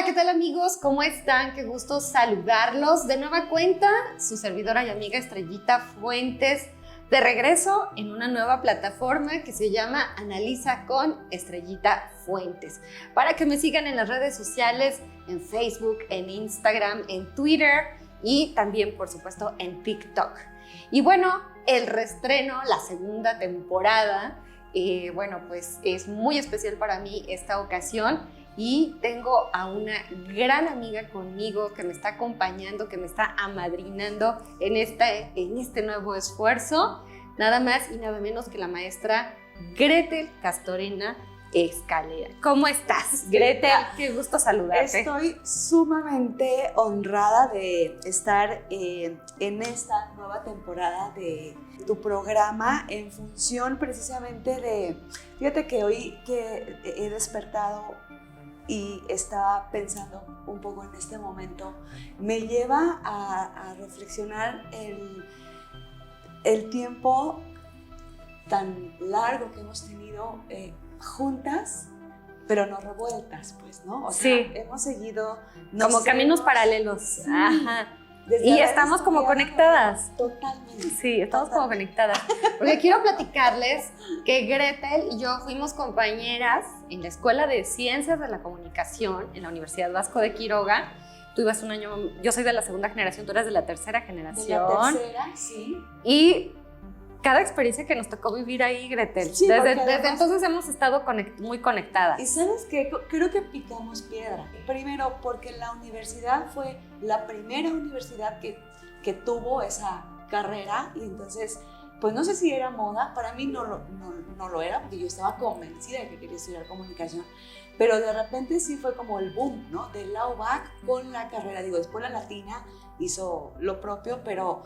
Hola, ¿qué tal amigos? ¿Cómo están? Qué gusto saludarlos. De nueva cuenta, su servidora y amiga Estrellita Fuentes, de regreso en una nueva plataforma que se llama Analiza con Estrellita Fuentes. Para que me sigan en las redes sociales, en Facebook, en Instagram, en Twitter y también, por supuesto, en TikTok. Y bueno, el reestreno, la segunda temporada, pues es muy especial para mí esta ocasión. Y tengo a una gran amiga conmigo que me está acompañando, que me está amadrinando en este nuevo esfuerzo, nada más y nada menos que la maestra Gretel Castorena Escalera. ¿Cómo estás, Gretel? Qué gusto saludarte. Estoy sumamente honrada de estar en esta nueva temporada de tu programa en función precisamente de, fíjate que hoy que he despertado y estaba pensando un poco en este momento, me lleva a reflexionar el tiempo tan largo que hemos tenido juntas, pero no revueltas, pues, ¿no? O sea, sí. Hemos seguido... Como caminos paralelos. Sí. Ajá. Y estamos como conectadas. Totalmente. Sí, estamos como conectadas. Porque quiero platicarles que Gretel y yo fuimos compañeras en la Escuela de Ciencias de la Comunicación en la Universidad Vasco de Quiroga. Tú ibas un año, yo soy de la segunda generación, tú eres de la tercera generación. De la tercera, sí. Y cada experiencia que nos tocó vivir ahí, Gretel, sí, desde entonces hemos estado muy conectadas. Y ¿sabes qué? Creo que picamos piedra. Primero, porque la universidad fue la primera universidad que tuvo esa carrera y entonces, pues no sé si era moda, para mí no lo era, porque yo estaba convencida de que quería estudiar comunicación, pero de repente sí fue como el boom, ¿no? De la UBAC con la carrera, después la Latina hizo lo propio, pero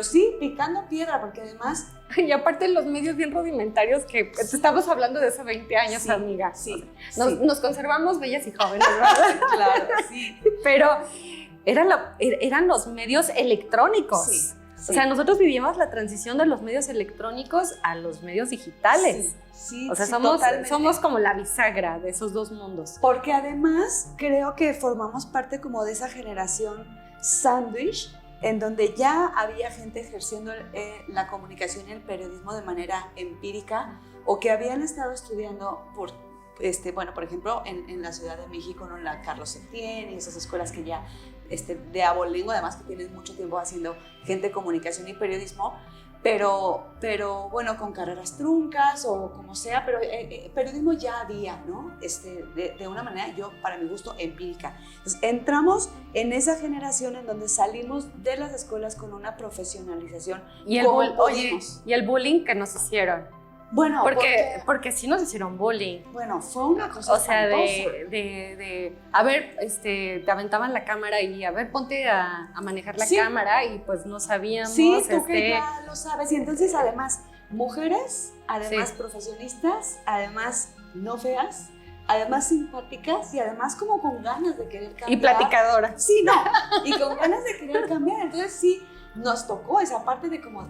sí, picando piedra, porque además... Y aparte los medios bien rudimentarios que estamos hablando de hace 20 años, sí, amiga. Sí, nos conservamos bellas y jóvenes, ¿verdad? Claro, sí. Pero eran los medios electrónicos. Sí, sí. O sea, nosotros vivimos la transición de los medios electrónicos a los medios digitales. Sí, o sea, sí, somos como la bisagra de esos dos mundos. Porque además creo que formamos parte como de esa generación sándwich, en donde ya había gente ejerciendo la comunicación y el periodismo de manera empírica, o que habían estado estudiando por ejemplo, en la Ciudad de México, ¿no? La Carlos Septién y esas escuelas que ya de abolengo, además que tienen mucho tiempo haciendo gente de comunicación y periodismo, pero bueno, con carreras truncas o como sea, pero periodismo ya había, ¿no? De una manera, para mi gusto, empírica. Entonces, entramos en esa generación en donde salimos de las escuelas con una profesionalización. Y el bullying que nos hicieron. Bueno, porque sí nos hicieron bullying. Bueno, fue una cosa o sea, a ver, te aventaban la cámara y a ver, ponte a manejar la cámara y pues no sabíamos. Sí, tú que ya lo sabes. Y entonces, además, mujeres, además profesionistas, además no feas, además simpáticas y además como con ganas de querer cambiar. Y platicadoras. Sí, no, y con ganas de querer cambiar. Entonces sí, nos tocó esa parte de como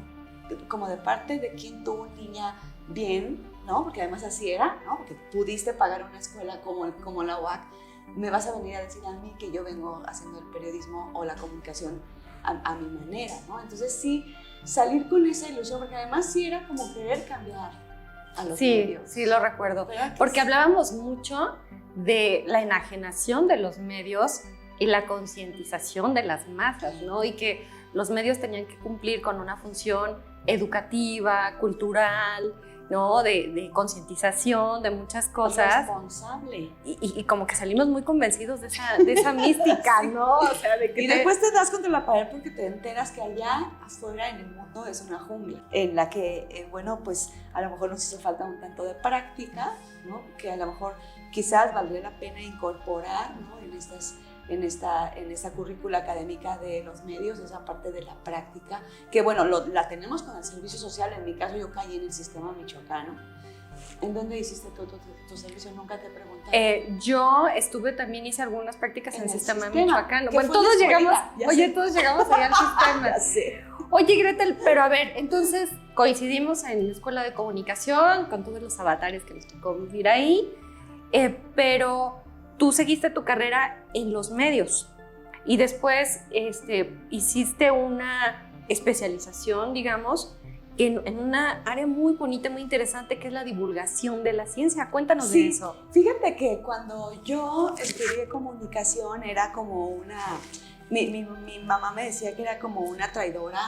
de parte de quien tuvo niña bien, ¿no? Porque además así era, ¿no? Porque pudiste pagar una escuela como la UAC, me vas a venir a decir a mí que yo vengo haciendo el periodismo o la comunicación a mi manera, ¿no? Entonces sí, salir con esa ilusión, porque además sí era como querer cambiar a los medios. Sí, lo recuerdo, porque hablábamos mucho de la enajenación de los medios y la concientización de las masas, ¿no? Y que los medios tenían que cumplir con una función educativa, cultural, ¿no? De concientización, de muchas cosas. Responsable. Y como que salimos muy convencidos de esa mística, ¿no? O sea, y después te das contra la pared porque te enteras que allá afuera en el mundo es una jungla en la que, pues a lo mejor nos hizo falta un tanto de práctica, ¿no? Que a lo mejor quizás valdría la pena incorporar, ¿no? En esta currícula académica de los medios, esa parte de la práctica, que bueno, la tenemos con el servicio social. En mi caso yo caí en el sistema michoacano. ¿En dónde hiciste tu servicio? Nunca te pregunté. Yo hice algunas prácticas en el sistema michoacano. Bueno, todos llegamos allá al sistema. Sí. Oye, Gretel, pero a ver, entonces coincidimos en la Escuela de Comunicación con todos los avatares que nos tocó vivir ahí, pero tú seguiste tu carrera en los medios y después hiciste una especialización, digamos, en una área muy bonita, muy interesante, que es la divulgación de la ciencia. Cuéntanos de eso. Fíjate que cuando yo estudié comunicación era como una... Mi mamá me decía que era como una traidora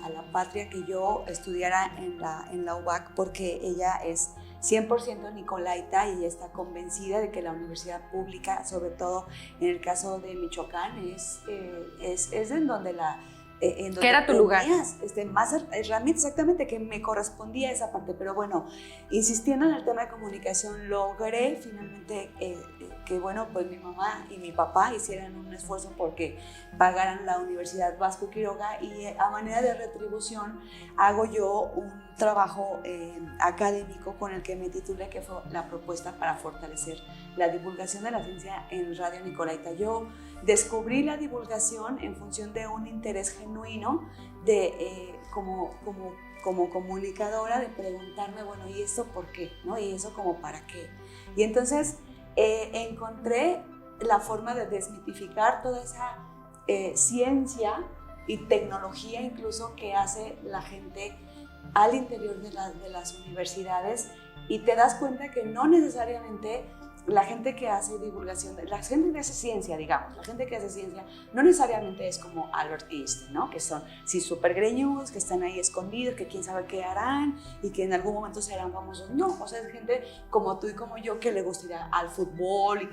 a la patria que yo estudiara en la UBAC, porque ella es 100% nicolaita y está convencida de que la universidad pública, sobre todo en el caso de Michoacán, es en donde en donde ¿Qué era tu lugar? Más herramientas, exactamente, que me correspondía esa parte. Pero bueno, insistiendo en el tema de comunicación, logré finalmente que, bueno, pues mi mamá y mi papá hicieran un esfuerzo porque pagaran la Universidad Vasco Quiroga, y a manera de retribución hago yo un trabajo académico con el que me titulé, que fue la propuesta para fortalecer la divulgación de la ciencia en Radio Nicolaita. Yo descubrí la divulgación en función de un interés genuino de, como comunicadora, de preguntarme, bueno, ¿y eso por qué? ¿No? ¿Y eso como para qué? Y entonces encontré la forma de desmitificar toda esa ciencia y tecnología incluso que hace la gente al interior de las universidades, y te das cuenta que no necesariamente la gente que hace divulgación, la gente que hace ciencia, digamos, la gente que hace ciencia no necesariamente es como Albert Einstein, ¿no? Que son súper greñudos, que están ahí escondidos, que quién sabe qué harán y que en algún momento serán famosos. No, o sea, es gente como tú y como yo que le gusta ir al fútbol y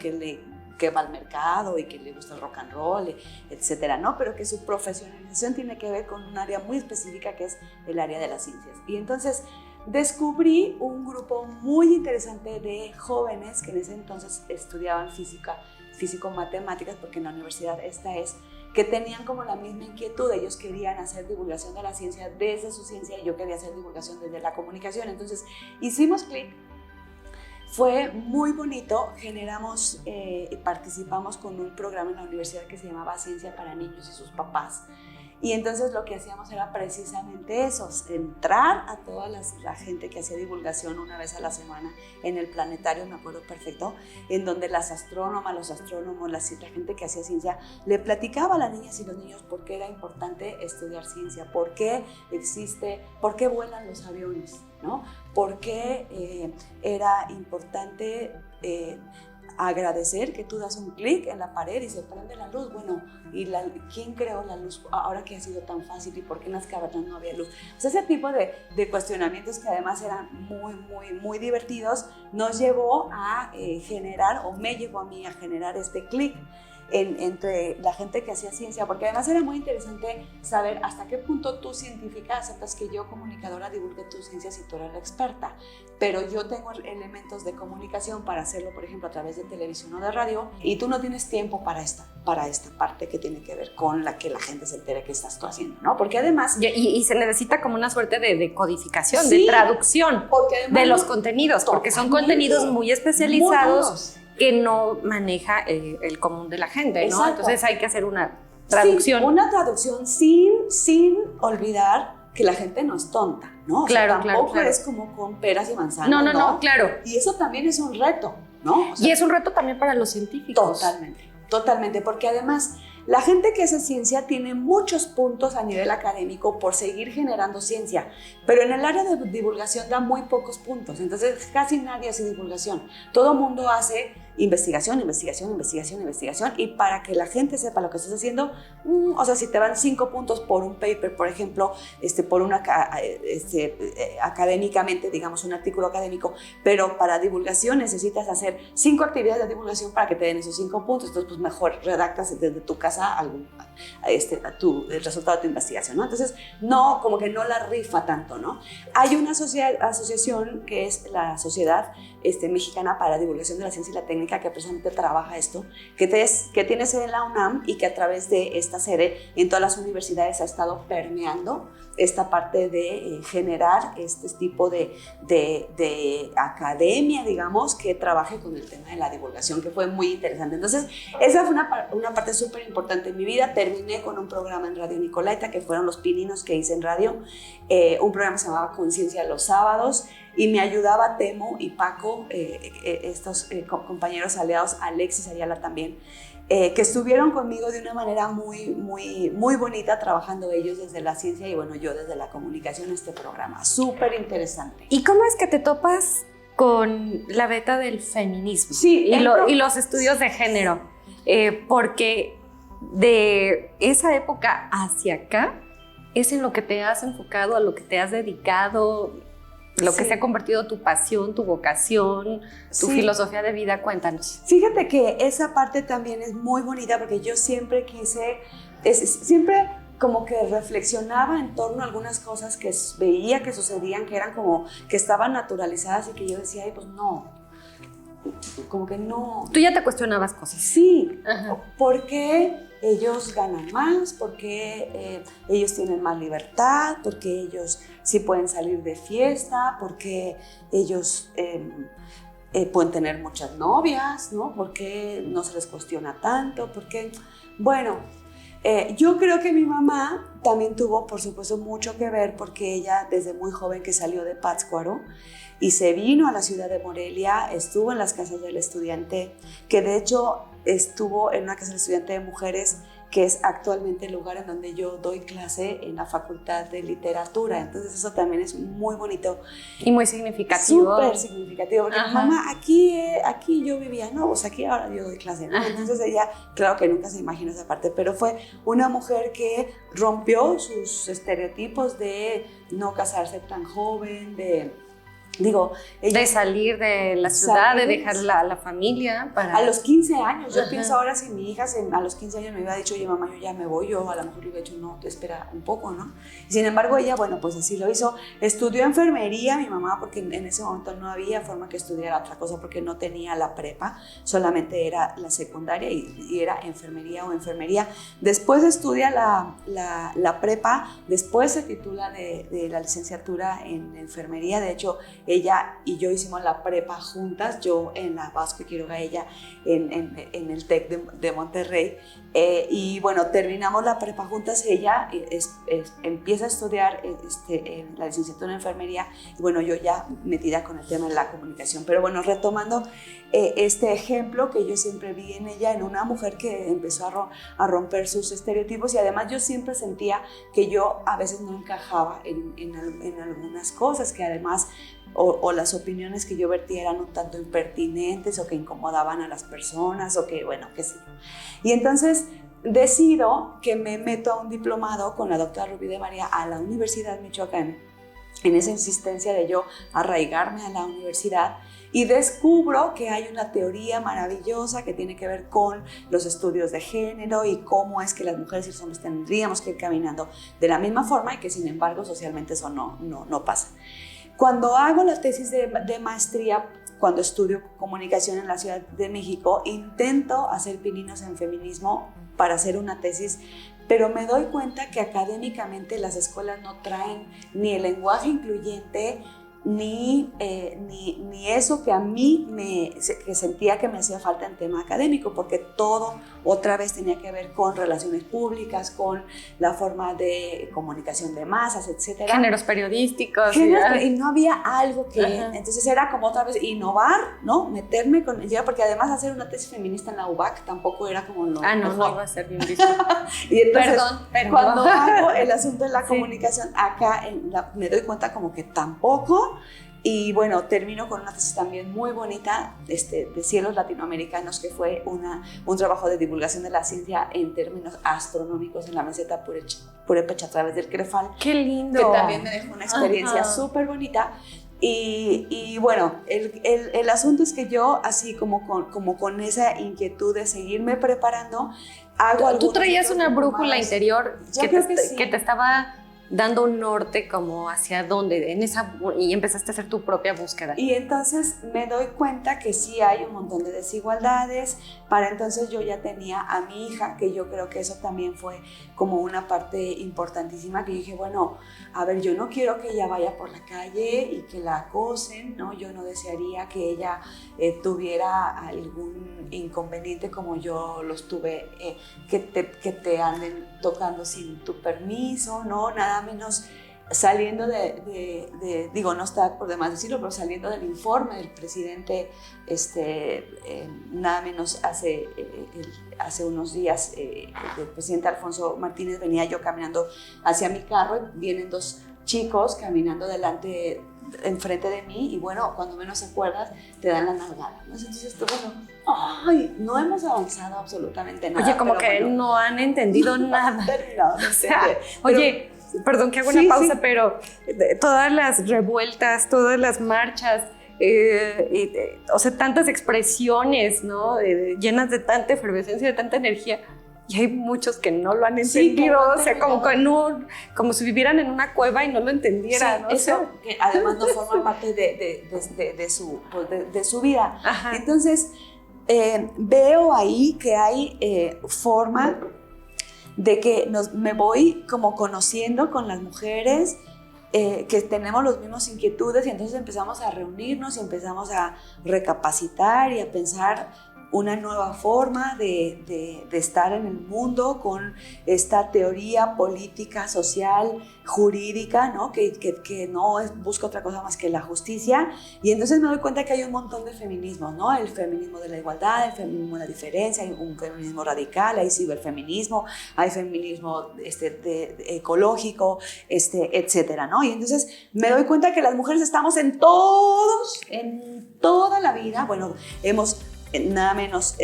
que va al mercado y que le gusta el rock and roll, etcétera, ¿no? Pero que su profesionalización tiene que ver con un área muy específica, que es el área de las ciencias. Y entonces descubrí un grupo muy interesante de jóvenes que en ese entonces estudiaban físico-matemáticas, porque en la universidad que tenían como la misma inquietud. Ellos querían hacer divulgación de la ciencia desde su ciencia y yo quería hacer divulgación desde la comunicación. Entonces hicimos clic. Fue muy bonito, participamos con un programa en la universidad que se llamaba Ciencia para Niños y sus Papás. Y entonces lo que hacíamos era precisamente eso, entrar a toda la gente que hacía divulgación una vez a la semana en el planetario, me acuerdo perfecto, en donde las astrónomas, los astrónomos, la gente que hacía ciencia, le platicaba a las niñas y los niños por qué era importante estudiar ciencia, por qué vuelan los aviones, ¿no? Por qué era importante agradecer que tú das un clic en la pared y se prende la luz. Bueno, ¿quién creó la luz ahora que ha sido tan fácil y por qué en las cavernas no había luz? O sea, ese tipo de cuestionamientos, que además eran muy, muy, muy divertidos, nos llevó a generar, o me llevó a mí a generar este clic entre la gente que hacía ciencia, porque además era muy interesante saber hasta qué punto tú, científica, aceptas que yo, comunicadora, divulgue tus ciencias y tú eres la experta, pero yo tengo elementos de comunicación para hacerlo, por ejemplo, a través de televisión o de radio, y tú no tienes tiempo para esta parte que tiene que ver con la que la gente se entere que estás tú haciendo, ¿no? Porque además... Y se necesita como una suerte de codificación, sí, de traducción de los contenidos, porque son contenidos muy especializados que no maneja el común de la gente, ¿no? Exacto. Entonces hay que hacer una traducción. Sí, una traducción sin olvidar que la gente no es tonta, ¿no? Claro, tampoco claro. es como con peras y manzanas, No, claro. Y eso también es un reto, ¿no? O sea, y es un reto también para los científicos. Totalmente, porque además la gente que hace ciencia tiene muchos puntos a nivel académico por seguir generando ciencia, pero en el área de divulgación da muy pocos puntos, entonces casi nadie hace divulgación. Todo mundo hace investigación, y para que la gente sepa lo que estás haciendo, o sea, si te van 5 puntos por un paper, por ejemplo, académicamente, digamos, un artículo académico, pero para divulgación necesitas hacer 5 actividades de divulgación para que te den esos 5 puntos, entonces pues mejor redactas desde tu casa el resultado de tu investigación, ¿no? Entonces, no, como que no la rifa tanto, ¿no? Hay una asociación que es la Sociedad Mexicana para la Divulgación de la Ciencia y la Técnica, que precisamente trabaja esto, que tiene sede en la UNAM y que a través de esta sede en todas las universidades ha estado permeando esta parte de generar este tipo de academia, digamos, que trabaje con el tema de la divulgación, que fue muy interesante. Entonces, esa fue una parte súper importante en mi vida. Terminé con un programa en Radio Nicolaita, que fueron los pininos que hice en radio, un programa que se llamaba Conciencia los sábados, y me ayudaba Temo y Paco, estos compañeros aliados, Alexis Ayala también, que estuvieron conmigo de una manera muy, muy, muy bonita, trabajando ellos desde la ciencia y bueno, yo desde la comunicación, este programa. Súper interesante. ¿Y cómo es que te topas con la beta del feminismo? Sí, y los estudios de género? Porque de esa época hacia acá es en lo que te has enfocado, a lo que te has dedicado, lo que se ha convertido tu pasión, tu vocación, tu filosofía de vida. Cuéntanos. Fíjate que esa parte también es muy bonita porque yo siempre siempre como que reflexionaba en torno a algunas cosas que veía que sucedían, que eran como que estaban naturalizadas y que yo decía, ay, pues no, como que no. Tú ya te cuestionabas cosas. Sí, ¿por qué ellos ganan más? ¿Por qué ellos tienen más libertad? ¿Por qué ellos sí pueden salir de fiesta? ¿Por qué ellos pueden tener muchas novias? ¿No? ¿Por qué no se les cuestiona tanto? ¿Por qué? Bueno, yo creo que mi mamá también tuvo, por supuesto, mucho que ver porque ella desde muy joven que salió de Pátzcuaro y se vino a la ciudad de Morelia, estuvo en las casas del estudiante, que de hecho estuvo en una casa del estudiante de mujeres, que es actualmente el lugar en donde yo doy clase en la Facultad de Literatura. Entonces eso también es muy bonito. Y muy significativo. Súper significativo, porque mamá, aquí yo vivía, no, pues aquí ahora yo doy clase, ¿no? Entonces ella, claro que nunca se imagina esa parte, pero fue una mujer que rompió sus estereotipos de no casarse tan joven, de salir de la ciudad, de dejar la familia. A los 15 años, yo pienso ahora si mi hija a los 15 años me hubiera dicho, oye mamá, yo ya me voy, yo a lo mejor le hubiera dicho, no, te espera un poco, ¿no? Y sin embargo ella, bueno, pues así lo hizo. Estudió enfermería mi mamá, porque en ese momento no había forma que estudiara otra cosa, porque no tenía la prepa, solamente era la secundaria y era enfermería o enfermería. Después estudia la prepa, después se titula de la licenciatura en enfermería. De hecho, ella y yo hicimos la prepa juntas, yo en la Vasco y Quiroga, ella en el TEC de Monterrey, y bueno, terminamos la prepa juntas. Ella empieza a estudiar en la licenciatura en enfermería y bueno, yo ya metida con el tema de la comunicación. Pero bueno, retomando este ejemplo que yo siempre vi en ella, en una mujer que empezó a romper sus estereotipos, y además yo siempre sentía que yo a veces no encajaba en algunas cosas, que además o las opiniones que yo vertía eran un tanto impertinentes o que incomodaban a las personas o que, bueno, qué sé yo. Y entonces decido que me meto a un diplomado con la doctora Rubí de María a la Universidad Michoacán, en esa insistencia de yo arraigarme a la universidad, y descubro que hay una teoría maravillosa que tiene que ver con los estudios de género y cómo es que las mujeres y los hombres tendríamos que ir caminando de la misma forma, y que sin embargo socialmente eso no pasa. Cuando hago la tesis de maestría, cuando estudio comunicación en la Ciudad de México, intento hacer pininos en feminismo para hacer una tesis, pero me doy cuenta que académicamente las escuelas no traen ni el lenguaje incluyente, ni eso que a mí que sentía que me hacía falta en tema académico, porque todo otra vez tenía que ver con relaciones públicas, con la forma de comunicación de masas, etc. Géneros periodísticos. Y no había algo que... Entonces era como otra vez innovar, ¿no? Meterme con... Porque además hacer una tesis feminista en la UBAC tampoco era como lo mejor. No iba a ser bien visto. Y entonces, perdón. Cuando hago el asunto de la comunicación, acá me doy cuenta como que tampoco. Y bueno, termino con una tesis también muy bonita de Cielos Latinoamericanos, que fue un trabajo de divulgación de la ciencia en términos astronómicos en la meseta Purépecha a través del CREFAL. ¡Qué lindo! Que también me dejó una experiencia súper bonita. Y bueno, el asunto es que yo, así como con esa inquietud de seguirme preparando, hago ¿Tú traías una brújula interior que te estaba dando un norte como hacia dónde, y empezaste a hacer tu propia búsqueda? Y entonces me doy cuenta que sí hay un montón de desigualdades. Para entonces yo ya tenía a mi hija, que yo creo que eso también fue como una parte importantísima, que dije, bueno, a ver, yo no quiero que ella vaya por la calle y que la acosen, ¿no? Yo no desearía que ella tuviera algún inconveniente como yo los tuve, que te anden tocando sin tu permiso, ¿no? Nada menos saliendo digo, no está por demás decirlo, pero saliendo del informe del presidente, nada menos hace unos días, el presidente Alfonso Martínez, venía yo caminando hacia mi carro y vienen dos chicos caminando enfrente de mí y bueno, cuando menos acuerdas, te dan la nalgada, ¿no? Entonces, bueno, ay, no hemos avanzado absolutamente nada. Oye, como que bueno, no han entendido nada. O sea, oye, perdón que hago una pausa, pero todas las revueltas, todas las marchas, o sea, tantas expresiones, ¿no? Llenas de tanta efervescencia, de tanta energía. Y hay muchos que no lo han entendido, o sea, como si vivieran en una cueva y no lo entendieran. Sí, ¿no? Eso que además no forma parte de su vida. Ajá. Entonces, veo ahí que hay forma de que me voy como conociendo con las mujeres que tenemos las mismas inquietudes y entonces empezamos a reunirnos y empezamos a recapacitar y a pensar una nueva forma de estar en el mundo con esta teoría política, social, jurídica, ¿no? Que no busca otra cosa más que la justicia. Y entonces me doy cuenta que hay un montón de feminismos, ¿no? El feminismo de la igualdad, el feminismo de la diferencia, hay un feminismo radical, hay ciberfeminismo, hay feminismo ecológico, etcétera, ¿no? Y entonces me doy cuenta que las mujeres estamos en toda la vida, bueno, nada menos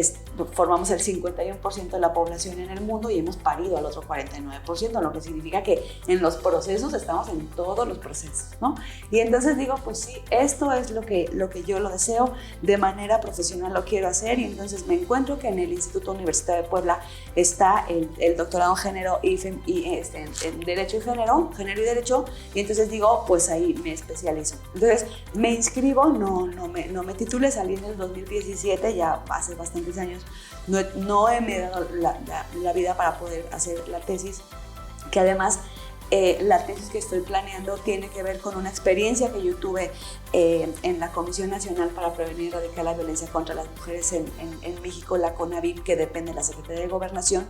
formamos el 51% de la población en el mundo y hemos parido al otro 49%, lo que significa que en los procesos estamos en todos los procesos, ¿no? Y entonces digo, pues sí, esto es lo que yo lo deseo, de manera profesional lo quiero hacer y entonces me encuentro que en el Instituto Universitario de Puebla está el doctorado en género en Derecho y Género y Derecho y entonces digo, pues ahí me especializo. Entonces me inscribo, no me titulé, salí en el 2017, ya hace bastantes años, no me he dado la vida para poder hacer la tesis, que además la tesis que estoy planeando tiene que ver con una experiencia que yo tuve en la Comisión Nacional para Prevenir y Erradicar la Violencia contra las Mujeres en México, la CONAVIM, que depende de la Secretaría de Gobernación,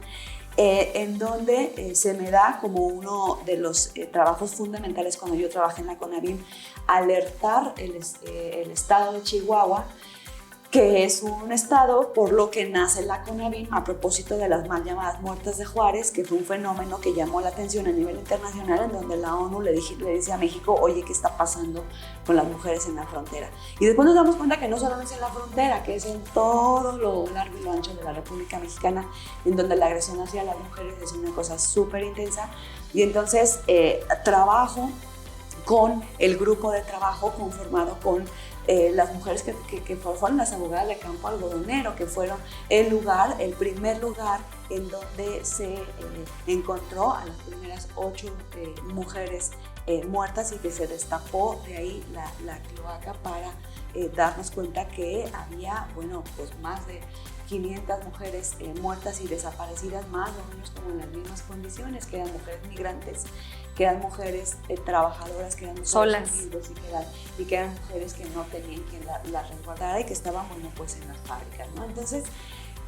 en donde se me da como uno de los trabajos fundamentales cuando yo trabajé en la CONAVIM, alertar el estado de Chihuahua, que es un estado por lo que nace la CONAVIM a propósito de las mal llamadas muertas de Juárez, que fue un fenómeno que llamó la atención a nivel internacional, en donde la ONU le dice a México, oye, ¿qué está pasando con las mujeres en la frontera? Y después nos damos cuenta que no solamente es en la frontera, que es en todo lo largo y lo ancho de la República Mexicana, en donde la agresión hacia las mujeres es una cosa súper intensa. Y entonces trabajo con el grupo de trabajo conformado con las mujeres que fueron las abogadas de Campo Algodonero, que fueron el primer lugar en donde se encontró a las primeras 8 mujeres muertas y que se destapó de ahí la cloaca para darnos cuenta que había, bueno, pues más de 500 mujeres muertas y desaparecidas, más o menos como en las mismas condiciones, que eran mujeres migrantes, que eran mujeres trabajadoras, que eran mujeres solas y que eran mujeres que no tenían quien las resguardara y que estaban, bueno, pues en las fábricas, ¿no? Entonces,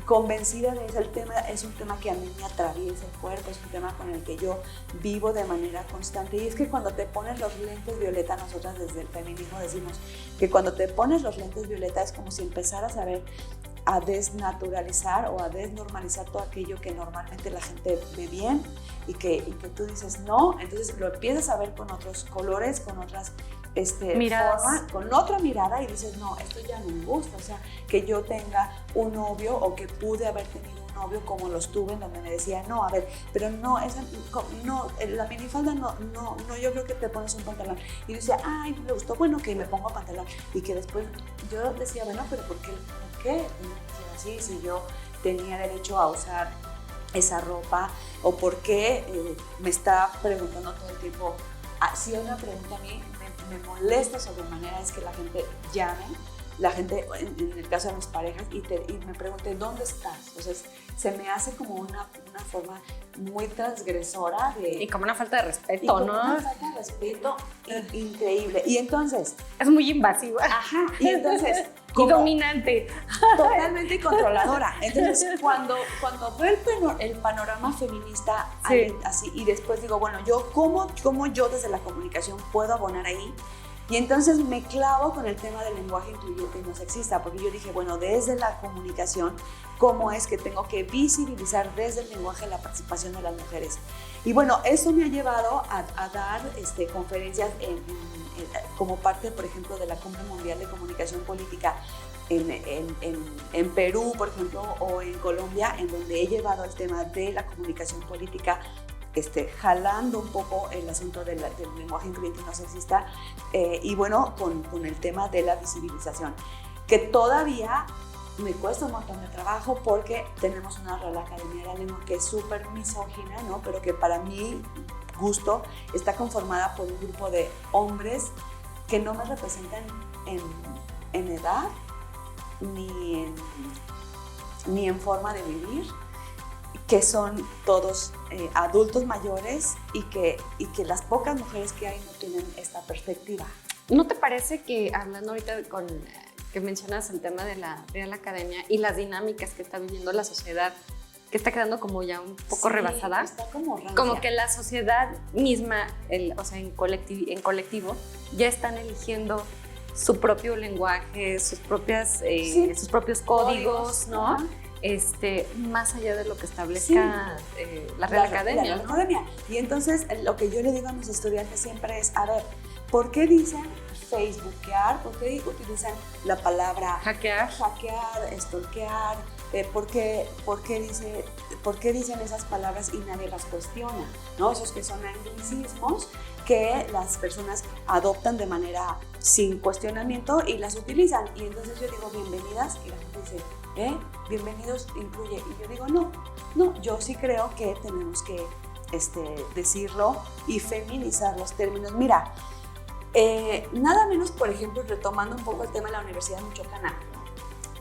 convencida de eso, el tema es un tema que a mí me atraviesa el cuerpo, es un tema con el que yo vivo de manera constante y es que cuando te pones los lentes violeta, nosotras desde el feminismo decimos que cuando te pones los lentes violeta es como si empezaras a desnaturalizar o a desnormalizar todo aquello que normalmente la gente ve bien y que tú dices no, entonces lo empiezas a ver con otros colores, con otras formas, con otra mirada y dices no, esto ya no me gusta, o sea, que yo tenga un novio o que pude haber tenido un novio como los tuve, en donde me decía, no, a ver, pero no, la minifalda no, yo creo que te pones un pantalón. Y yo decía, ay, no me gustó, bueno, que me pongo pantalón. Y que después yo decía, bueno, pero ¿por qué así si yo tenía derecho a usar esa ropa? ¿O por qué me está preguntando todo el tiempo? Si una pregunta a mí me molesta sobremanera es que la gente llame la gente, en el caso de mis parejas, y me pregunté, ¿dónde estás? Entonces, se me hace como una forma muy transgresora de... Y como una falta de respeto, ¿no? Una falta de respeto increíble. Y entonces... Es muy invasiva. Ajá, y entonces... Y dominante. Totalmente controladora. Entonces, cuando veo el panorama feminista así, y después digo, bueno, yo, ¿cómo yo desde la comunicación puedo abonar ahí? Y entonces me clavo con el tema del lenguaje incluyente y no sexista, porque yo dije, bueno, desde la comunicación, ¿cómo es que tengo que visibilizar desde el lenguaje la participación de las mujeres? Y bueno, eso me ha llevado a dar conferencias como parte, por ejemplo, de la Cumbre Mundial de Comunicación Política en Perú, por ejemplo, o en Colombia, en donde he llevado el tema de la comunicación política, jalando un poco el asunto del lenguaje incluyente y no sexista, y bueno, con el tema de la visibilización, que todavía me cuesta un montón de trabajo porque tenemos una Real Academia de la Lengua que es súper misógina, ¿no? Pero que para mi gusto está conformada por un grupo de hombres que no me representan en edad ni en forma de vivir, que son todos adultos mayores y que las pocas mujeres que hay no tienen esta perspectiva. ¿No te parece que, hablando ahorita que mencionas el tema de la Real Academia y las dinámicas que está viviendo la sociedad, que está quedando como ya un poco rebasada? Está como rancia. Como que la sociedad misma, o sea, en colectivo, ya están eligiendo su propio lenguaje, sus propios códigos, ¿no? Ajá. Más allá de lo que establezca la Real Academia. La Real Academia. Y entonces lo que yo le digo a mis estudiantes siempre es, a ver, ¿por qué dicen facebookear? ¿Por qué utilizan la palabra hackear, stalkear? ¿Por qué dicen esas palabras y nadie las cuestiona? ¿No? Esos que son anglicismos que las personas adoptan de manera sin cuestionamiento y las utilizan. Y entonces yo digo, bienvenidas, y la gente dice, bienvenidos incluye. Y yo digo, no, yo sí creo que tenemos que decirlo y feminizar los términos. Mira, nada menos, por ejemplo, retomando un poco el tema de la Universidad Michoacana,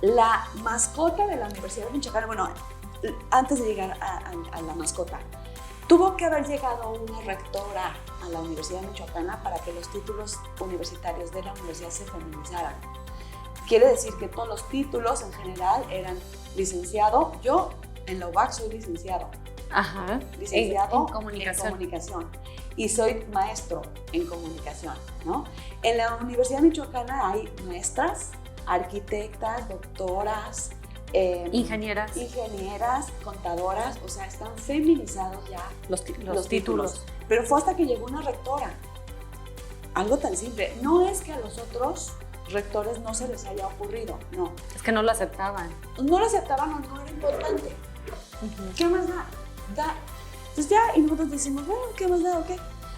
la mascota de la Universidad Michoacana, bueno, antes de llegar a la mascota, tuvo que haber llegado una rectora a la Universidad Michoacana para que los títulos universitarios de la universidad se feminizaran. Quiere decir que todos los títulos en general eran licenciado. Yo en la UBAC soy licenciado. Ajá. Licenciado en comunicación. Y soy maestro en comunicación, ¿no? En la Universidad Michoacana hay maestras, arquitectas, doctoras, ingenieras, contadoras, o sea, están feminizados ya los títulos. Pero fue hasta que llegó una rectora. Algo tan simple. No es que a los otros rectores no se les haya ocurrido, no. Es que no lo aceptaban. No lo aceptaban o no era importante. ¿Qué más da? Entonces ya, y nosotros decimos, bueno, ¿qué más da? Ok.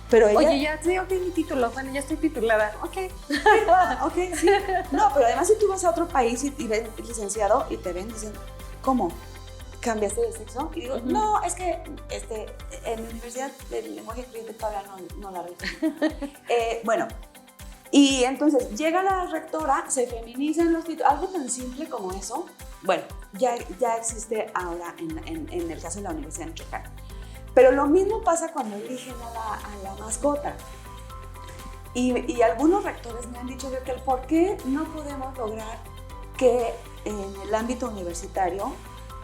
Pero ella, oye, ya sí, ok, mi título, bueno, ya estoy titulada, ok. Ok, sí. No, pero además si tú vas a otro país y ven licenciado y te ven, dicen, ¿cómo? ¿Cambiaste de sexo? Y digo, no, es que en la Universidad del Lenguaje Incluyente todavía no la rigen. Bueno, y entonces llega la rectora, se feminizan los títulos, algo tan simple como eso. Bueno, ya existe ahora en el caso de la Universidad de Michoacán. Pero lo mismo pasa cuando eligen a la mascota. Y algunos rectores me han dicho que ¿por qué no podemos lograr que en el ámbito universitario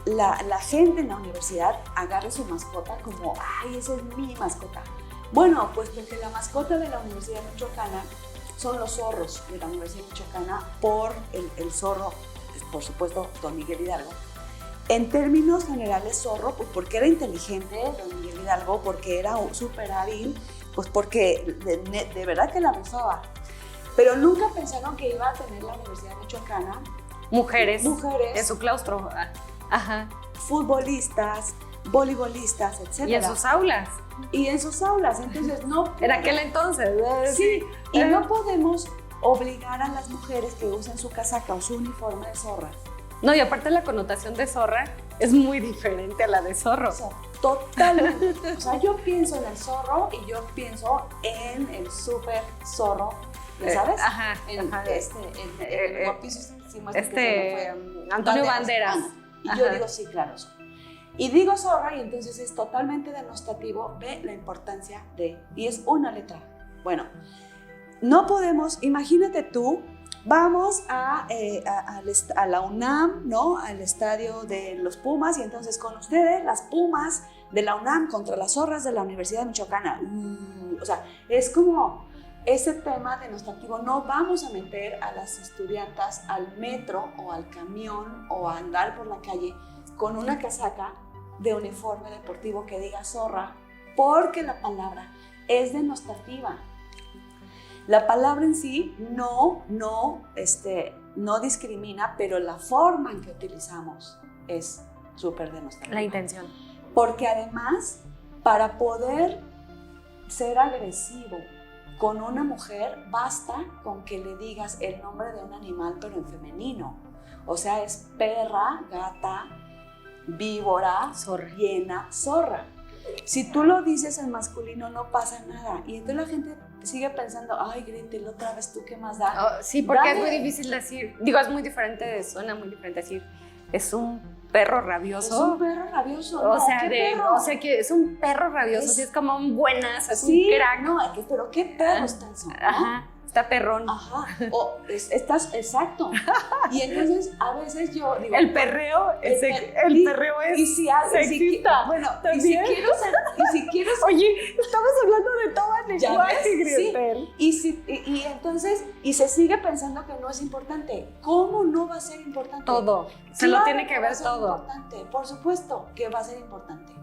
la gente en la universidad agarre su mascota como, ay, esa es mi mascota? Bueno, pues porque la mascota de la Universidad Michoacana son los zorros de la Universidad Michoacana por el zorro, por supuesto, don Miguel Hidalgo. En términos generales, zorro, pues porque era inteligente, don Miguel Hidalgo, porque era súper hábil, pues porque de verdad que la rifaba. Pero nunca pensaron que iba a tener la Universidad Michoacana mujeres en su claustro. Ajá. Futbolistas, voleibolistas, etc. Y en sus aulas. Entonces no... En aquel entonces. Sí, y no podemos obligar a las mujeres que usen su casaca o su uniforme de zorras. No, y aparte la connotación de zorra es muy diferente a la de zorro. O sea, totalmente. O sea, yo pienso en el zorro y yo pienso en el súper zorro ¿sabes? Ajá, En el guapísimo Antonio Banderas. Y yo digo, sí, claro, Zorra. Y digo Zorra y entonces es totalmente denostativo de la importancia de, y es una letra. Bueno, no podemos, imagínate tú, vamos a la UNAM, ¿no? Al estadio de los Pumas, y entonces con ustedes las Pumas de la UNAM contra las Zorras de la Universidad de Michoacana. O sea, es como ese tema denostativo. No vamos a meter a las estudiantas al metro o al camión o a andar por la calle con una casaca de uniforme deportivo que diga Zorra, porque la palabra es denostativa. La palabra en sí no discrimina, pero la forma en que utilizamos es súper denostativa. La intención. Porque además, para poder ser agresivo con una mujer, basta con que le digas el nombre de un animal, pero en femenino. O sea, es perra, gata, víbora, zorra, hiena, zorra. Si tú lo dices en masculino, no pasa nada. Y entonces la gente sigue pensando, ay, Gretel, otra vez tú, ¿qué más da? Sí, porque es muy difícil decir, es muy diferente, suena muy diferente decir, es un perro rabioso. Es un perro rabioso. O sea, que es un perro rabioso, es como un buenas, es un crack. No, pero qué perros tan son, ¿no? Ajá. Está perrón. Ajá. Estás exacto. Y entonces a veces yo digo. El perreo es sexista. Bueno, y si quiero ser. Oye, estamos hablando de todo el lenguaje, Gretel. Sí. Y entonces, se sigue pensando que no es importante. ¿Cómo no va a ser importante? Todo. Se lo tiene que ver todo. Importante. Por supuesto que va a ser importante.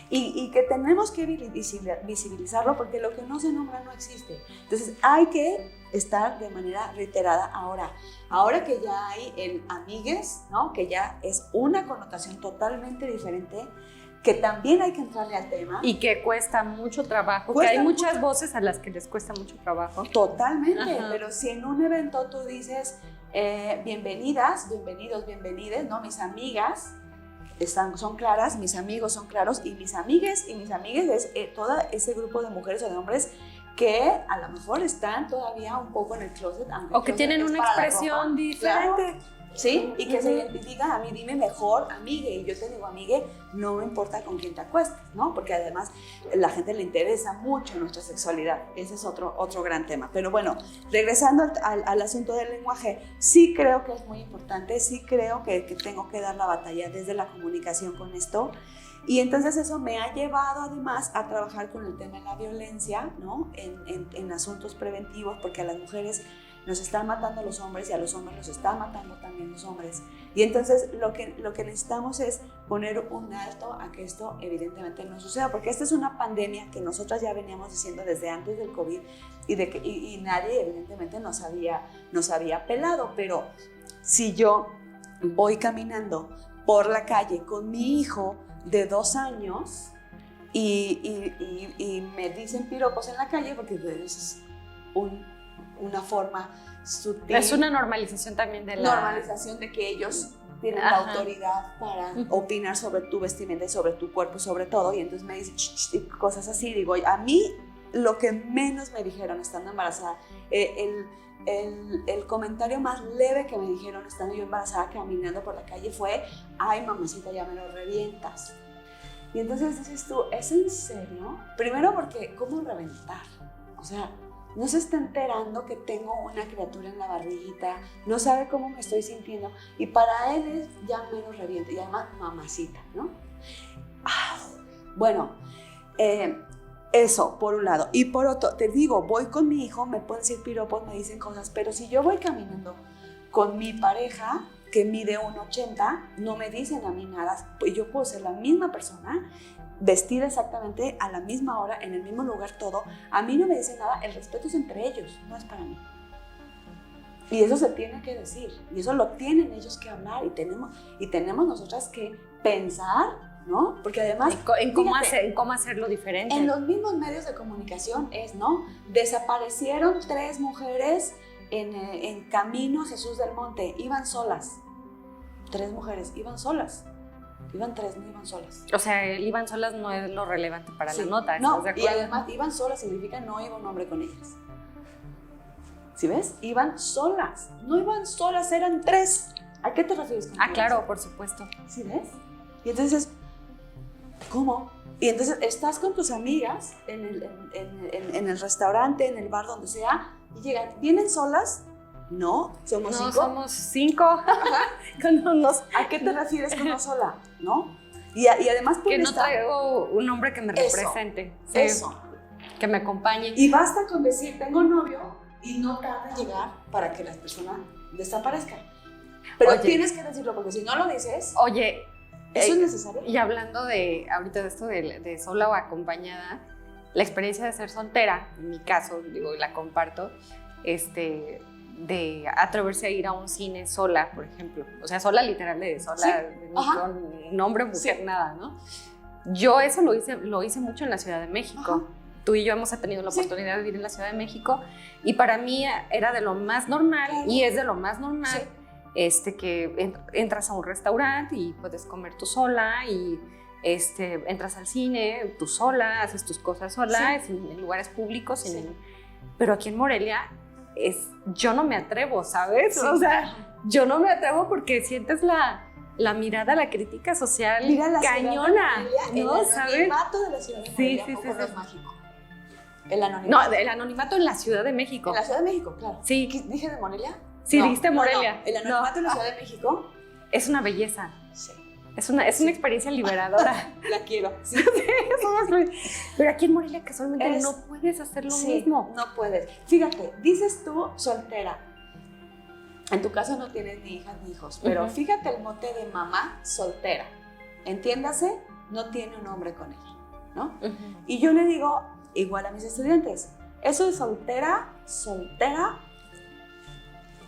Y que tenemos que visibilizarlo, porque lo que no se nombra no existe. Entonces hay que estar de manera reiterada ahora que ya hay el amigues, ¿no? Que ya es una connotación totalmente diferente, que también hay que entrarle al tema. Y que cuesta mucho trabajo, que hay muchas voces a las que les cuesta mucho trabajo. Totalmente. Ajá. Pero si en un evento tú dices bienvenidas, bienvenidos, bienvenides, ¿no? Mis amigas son claras, mis amigos son claros, y mis amigues es todo ese grupo de mujeres o de hombres que a lo mejor están todavía un poco en el closet. O que tienen una expresión diferente. Claro. Sí, y que se identifican. A mí dime mejor amigue, y yo te digo amigue, no me importa con quién te acuestes, ¿no? Porque además la gente le interesa mucho nuestra sexualidad. Ese es otro gran tema. Pero bueno, regresando al asunto del lenguaje, sí creo que es muy importante, sí creo que tengo que dar la batalla desde la comunicación con esto. Y entonces eso me ha llevado además a trabajar con el tema de la violencia, ¿no? En asuntos preventivos, porque a las mujeres nos están matando los hombres y a los hombres los están matando también los hombres. Y entonces lo que necesitamos es poner un alto a que esto evidentemente no suceda, porque esta es una pandemia que nosotras ya veníamos diciendo desde antes del COVID y nadie evidentemente nos había pelado. Pero si yo voy caminando por la calle con mi hijo de 2 años y me dicen piropos en la calle, porque es una forma sutil. Es una normalización también de la... Normalización de que ellos tienen la autoridad para opinar sobre tu vestimenta y sobre tu cuerpo, sobre todo, y entonces me dicen cosas así. Digo, a mí lo que menos me dijeron estando embarazada, el comentario más leve que me dijeron estando yo embarazada caminando por la calle fue: ay, mamacita, ya me lo revientas. Y entonces dices tú, ¿es en serio? Primero porque, ¿cómo reventar? O sea, no se está enterando que tengo una criatura en la barriguita, no sabe cómo me estoy sintiendo, y para él es ya me lo revienta, y además mamacita, ¿no? Bueno, eso por un lado. Y por otro, te digo, voy con mi hijo, me pueden decir piropos, me dicen cosas, pero si yo voy caminando con mi pareja, que mide 1.80, no me dicen a mí nada. Yo puedo ser la misma persona, vestida exactamente a la misma hora, en el mismo lugar, todo. A mí no me dicen nada, el respeto es entre ellos, no es para mí. Y eso se tiene que decir, y eso lo tienen ellos que hablar, y tenemos nosotras que pensar, ¿no? Porque además... En cómo hacerlo diferente. En los mismos medios de comunicación ¿no? Desaparecieron 3 mujeres en camino a Jesús del Monte, iban solas. 3 mujeres, iban solas. Iban 3, no iban solas. O sea, el iban solas no es lo relevante para la nota. No, y además iban solas significa no iba un hombre con ellas. ¿Sí ves? Iban solas. No iban solas, eran 3. ¿A qué te refieres con claro, por supuesto. ¿Sí ves? Y entonces, ¿cómo? Y entonces estás con tus amigas en el restaurante, en el bar, donde sea, y llegan, ¿vienen solas? No, somos 5. No, somos 5. Con unos... ¿A qué te refieres con no sola? ¿No? Y además que no traigo un hombre que me represente. Sí, eso. Que me acompañe. Y basta con decir, tengo novio, y no tarda en llegar para que la persona desaparezca. Pero tienes que decirlo, porque si no lo dices... Oye... ¿Eso es necesario? Y hablando ahorita de esto de sola o acompañada, la experiencia de ser soltera, en mi caso, digo, la comparto, de atreverse a ir a un cine sola, por ejemplo. O sea, sola literal, sola, con hombre, mujer, nada, ¿no? Yo eso lo hice mucho en la Ciudad de México. Tú y yo hemos tenido la oportunidad de vivir en la Ciudad de México, y para mí era de lo más normal, y es de lo más normal, que entras a un restaurante y puedes comer tú sola, y entras al cine tú sola, haces tus cosas sola, en lugares públicos, pero aquí en Morelia yo no me atrevo, ¿sabes? O sea, yo no me atrevo porque sientes la mirada, la crítica social cañona, ¿no? El anonimato de la Ciudad de Morelia, sí, es mágico. El anonimato. No, el anonimato en la Ciudad de México. En la Ciudad de México, claro. Sí. ¿Dije de Morelia? Sí, dijiste Morelia. No. El anonimato en la Ciudad de México es una belleza. Sí. Es una experiencia liberadora. La quiero. Sí. Pero aquí en Morelia casualmente no puedes hacer lo mismo. No puedes. Fíjate, dices tú soltera. En tu caso no tienes ni hijas ni hijos, pero fíjate el mote de mamá soltera. Entiéndase, no tiene un hombre con ella, ¿no? Y yo le digo, igual a mis estudiantes, eso de soltera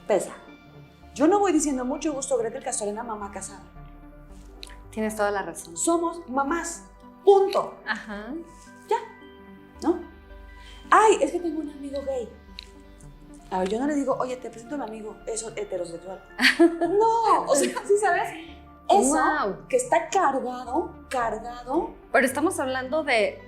pesa. Yo no voy diciendo mucho gusto, Gretel Castorena, mamá casada. Tienes toda la razón. Somos mamás, punto. Ajá. Ya, ¿no? Ay, es que tengo un amigo gay. A ver, yo no le digo, oye, te presento a mi amigo, eso heterosexual. No, o sea, ¿sí sabes? Eso que está cargado. Pero estamos hablando de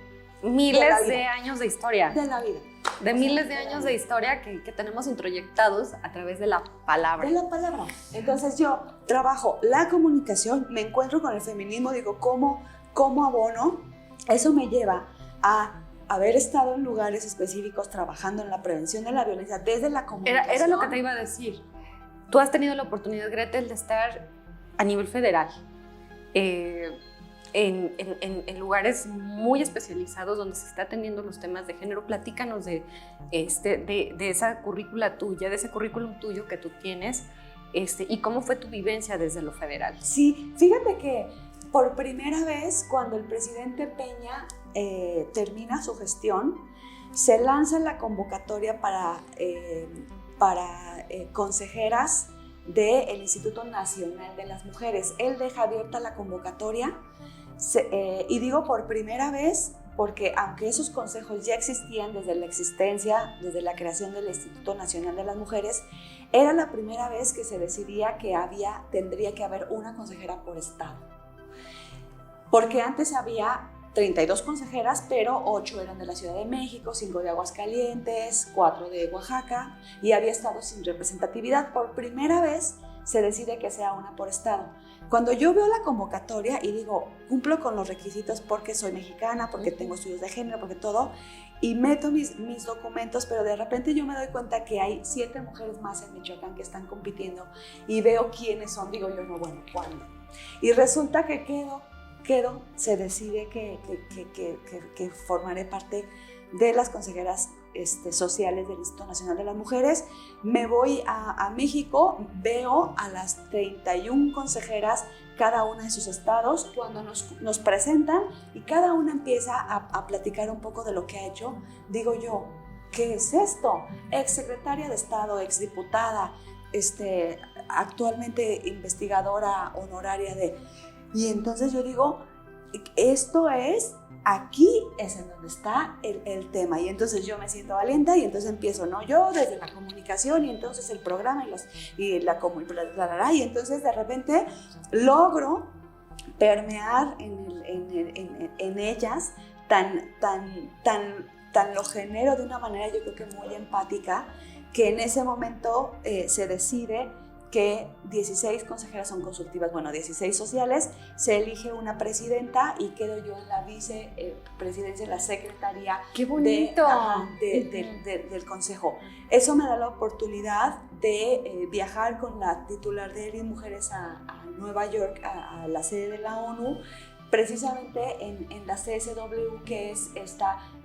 miles de años de historia. De la vida. De miles de años de historia que tenemos introyectados a través de la palabra. De la palabra. Entonces yo trabajo la comunicación, me encuentro con el feminismo, digo, ¿cómo abono? Eso me lleva a haber estado en lugares específicos trabajando en la prevención de la violencia desde la comunicación. Era lo que te iba a decir. Tú has tenido la oportunidad, Gretel, de estar a nivel federal, en lugares muy especializados donde se está atendiendo los temas de género. Platícanos de esa currícula tuya, de ese currículum tuyo que tú tienes, y cómo fue tu vivencia desde lo federal. Sí, fíjate que por primera vez, cuando el presidente Peña termina su gestión, se lanza la convocatoria para consejeras del Instituto Nacional de las Mujeres. Él deja abierta la convocatoria, y digo por primera vez porque aunque esos consejos ya existían desde la existencia, desde la creación del Instituto Nacional de las Mujeres, era la primera vez que se decidía que tendría que haber una consejera por estado. Porque antes había 32 consejeras, pero 8 eran de la Ciudad de México, 5 de Aguascalientes, 4 de Oaxaca, y había estados sin representatividad. Por primera vez se decide que sea una por estado. Cuando yo veo la convocatoria y digo, cumplo con los requisitos porque soy mexicana, porque tengo estudios de género, porque todo, y meto mis documentos, pero de repente yo me doy cuenta que hay 7 mujeres más en Michoacán que están compitiendo, y veo quiénes son, digo yo, no, bueno, ¿cuándo? Y resulta que quedo, se decide que formaré parte de las consejeras sociales del Instituto Nacional de las Mujeres. Me voy a México, veo a las 31 consejeras, cada una de sus estados, cuando nos presentan y cada una empieza a platicar un poco de lo que ha hecho. Digo yo, ¿qué es esto? Exsecretaria de Estado, exdiputada, actualmente investigadora honoraria de... Y entonces yo digo, aquí es en donde está el tema. Y entonces yo me siento valiente y entonces empiezo, ¿no? Yo desde la comunicación y entonces el programa y entonces de repente logro permear en ellas, tan lo genero de una manera yo creo que muy empática, que en ese momento se decide que 16 consejeras son consultivas, bueno, 16 sociales, se elige una presidenta y quedo yo en la vicepresidencia, en la secretaría. ¡Qué bonito! Del consejo. Eso me da la oportunidad de viajar con la titular de Elite Mujeres a Nueva York, a la sede de la ONU, precisamente en la CSW, que es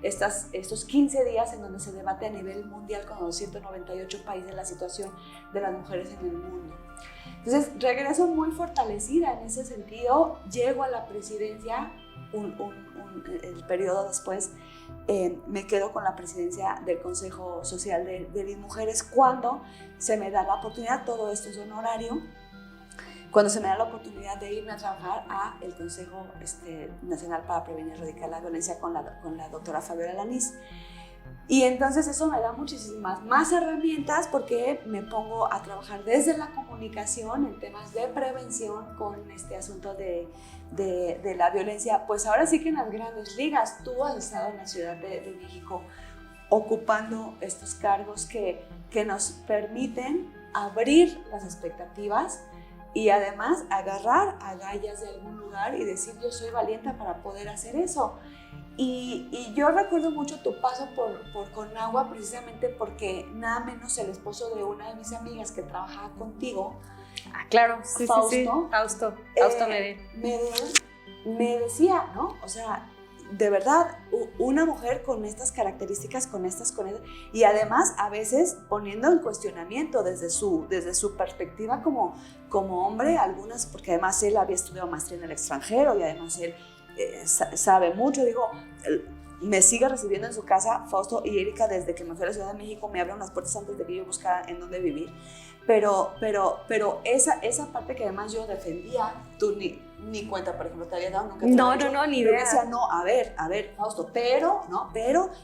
estos 15 días en donde se debate a nivel mundial con 298 países la situación de las mujeres en el mundo. Entonces regreso muy fortalecida en ese sentido, llego a la presidencia, el periodo después me quedo con la presidencia del Consejo Social de Elite Mujeres cuando se me da la oportunidad, todo esto es honorario, cuando se me da la oportunidad de irme a trabajar a el Consejo Nacional para Prevenir y Erradicar la Violencia con la doctora Fabiola Lanís. Y entonces eso me da muchísimas más herramientas porque me pongo a trabajar desde la comunicación en temas de prevención con este asunto de la violencia. Pues ahora sí que en las grandes ligas, tú has estado en la Ciudad de México ocupando estos cargos que nos permiten abrir las expectativas y además agarrar agallas de algún lugar y decir yo soy valiente para poder hacer eso. Y yo recuerdo mucho tu paso por Conagua precisamente porque nada menos el esposo de una de mis amigas que trabajaba contigo, claro, sí, Fausto Medel, me decía, ¿no? O sea, de verdad, una mujer con estas características, con estas, y además a veces poniendo en cuestionamiento desde su perspectiva como hombre, algunas, porque además él había estudiado maestría en el extranjero y además él sabe mucho, digo, me sigue recibiendo en su casa Fausto y Erika desde que me fui a la Ciudad de México, me abren las puertas antes de que yo buscara en dónde vivir, pero esa parte que además yo defendía, tú ni cuenta, por ejemplo, te había dado nunca. No, ni idea. Decía, no, a ver, Fausto, pero,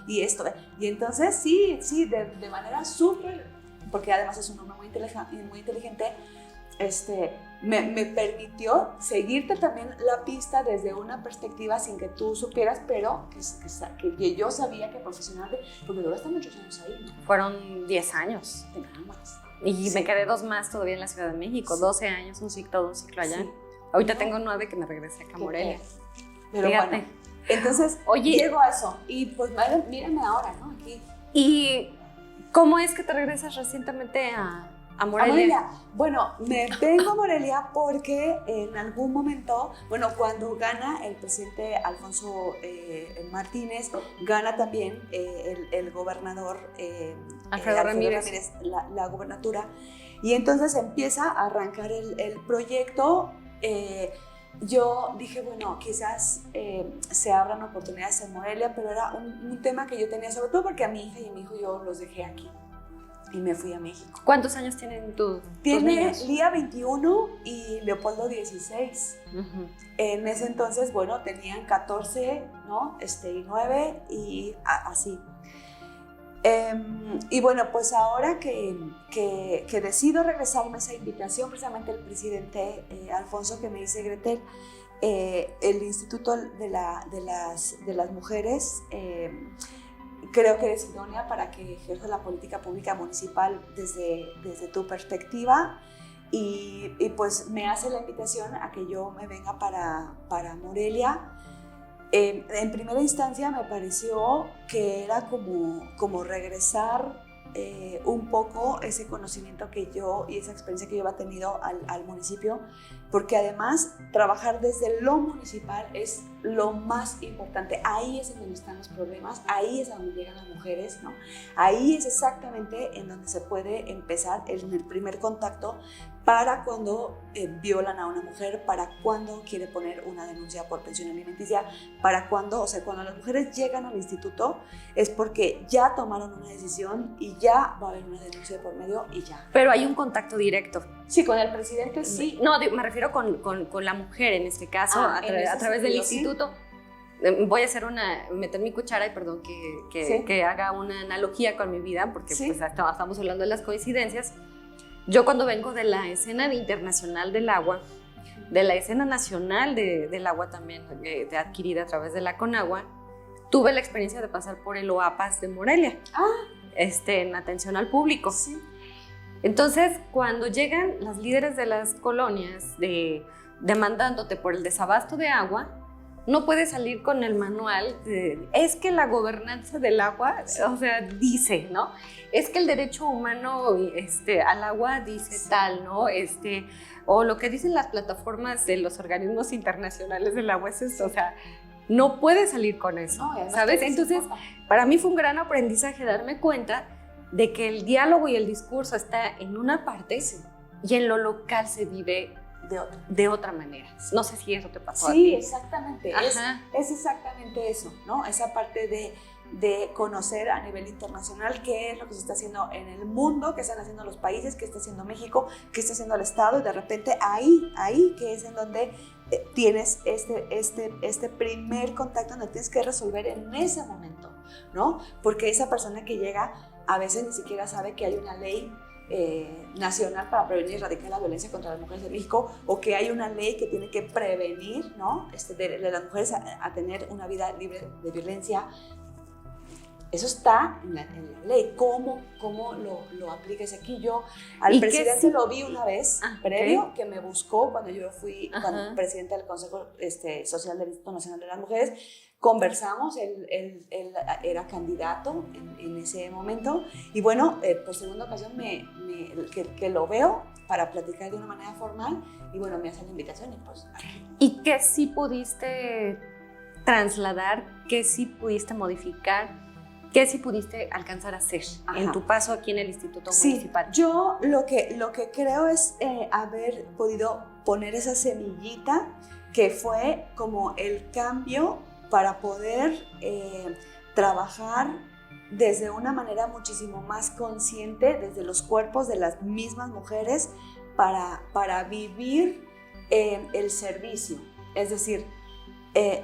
y esto, y entonces sí, de manera súper, porque además es un hombre muy inteligente, me permitió seguirte también la pista desde una perspectiva sin que tú supieras, pero que yo sabía que profesionalmente, porque duraste muchos años ahí, ¿no? Fueron 10 años. Nada más. Y sí. Me quedé 2 más todavía en la Ciudad de México, sí. 12 años, todo un ciclo allá. Sí. Ahorita tengo 9 que me regresé acá a Morelia. Pero fíjate. Bueno, entonces llego a eso y pues mírame ahora, ¿no? Aquí. ¿Y cómo es que te regresas recientemente a Morelia? Bueno, me vengo a Morelia porque en algún momento, cuando gana el presidente Alfonso Martínez, gana también el gobernador Alfredo Ramírez la gubernatura, y entonces empieza a arrancar el proyecto. Yo dije, quizás se abran oportunidades en Morelia, pero era un tema que yo tenía, sobre todo porque a mi hija y a mi hijo yo los dejé aquí. Y me fui a México. ¿Cuántos años tienen tus niños? Lía 21 y Leopoldo 16. Uh-huh. En ese entonces, tenían 14, ¿no? Y 9 y así. Y pues ahora que decido regresarme a esa invitación, precisamente el presidente Alfonso que me dice, Gretel, el Instituto de las Mujeres, creo que eres idónea para que ejerzas la política pública municipal desde tu perspectiva y pues me hace la invitación a que yo me venga para Morelia. En primera instancia me pareció que era como regresar un poco ese conocimiento que yo y esa experiencia que yo había tenido al municipio, porque además trabajar desde lo municipal es lo más importante. Ahí es en donde están los problemas, ahí es a donde llegan las mujeres, ¿no? Ahí es exactamente en donde se puede empezar en el primer contacto para cuando violan a una mujer, para cuando quiere poner una denuncia por pensión alimenticia, para cuando las mujeres llegan al instituto es porque ya tomaron una decisión y ya va a haber una denuncia por medio y ya. Pero hay un contacto directo. Sí, con el presidente sí. No, me refiero con la mujer en este caso, a través del instituto. Sí. Voy a meter mi cuchara y perdón que haga una analogía con mi vida, porque ¿sí? Pues estamos hablando de las coincidencias. Yo cuando vengo de la escena internacional del agua, de la escena nacional del agua también, adquirida a través de la Conagua, tuve la experiencia de pasar por el OAPAS de Morelia. en atención al público. Sí. Entonces, cuando llegan las líderes de las colonias demandándote por el desabasto de agua, no puedes salir con el manual es que la gobernanza del agua, o sea, dice, ¿no? Es que el derecho humano al agua dice tal, ¿no? O lo que dicen las plataformas de los organismos internacionales del agua es eso, o sea, no puedes salir con eso, No, ¿sabes? Entonces, para mí fue un gran aprendizaje darme cuenta de que el diálogo y el discurso está en una parte y en lo local se vive de otra manera. No sé si eso te pasó a ti. Sí, exactamente. Es exactamente eso, ¿no? Esa parte de conocer a nivel internacional qué es lo que se está haciendo en el mundo, qué están haciendo los países, qué está haciendo México, qué está haciendo el Estado, y de repente ahí que es en donde tienes este primer contacto donde tienes que resolver en ese momento, ¿no? Porque esa persona que llega a veces ni siquiera sabe que hay una ley nacional para prevenir y erradicar la violencia contra las mujeres de México, o que hay una ley que tiene que prevenir, ¿no? de las mujeres a tener una vida libre de violencia. Eso está en la ley. ¿Cómo lo aplicas aquí? Yo al presidente lo vi una vez previo, que me buscó cuando yo fui presidente del Consejo Social del Instituto Nacional de las Mujeres. Conversamos, él era candidato en ese momento, y bueno, por segunda ocasión que lo veo para platicar de una manera formal, y bueno, me hacen la invitación y pues... ¿Y qué sí pudiste trasladar? ¿Qué sí pudiste modificar? ¿Qué sí pudiste alcanzar a hacer en tu paso aquí en el Instituto Municipal? Yo lo que creo es haber podido poner esa semillita que fue como el cambio para poder trabajar desde una manera muchísimo más consciente, desde los cuerpos de las mismas mujeres, para vivir el servicio. Es decir,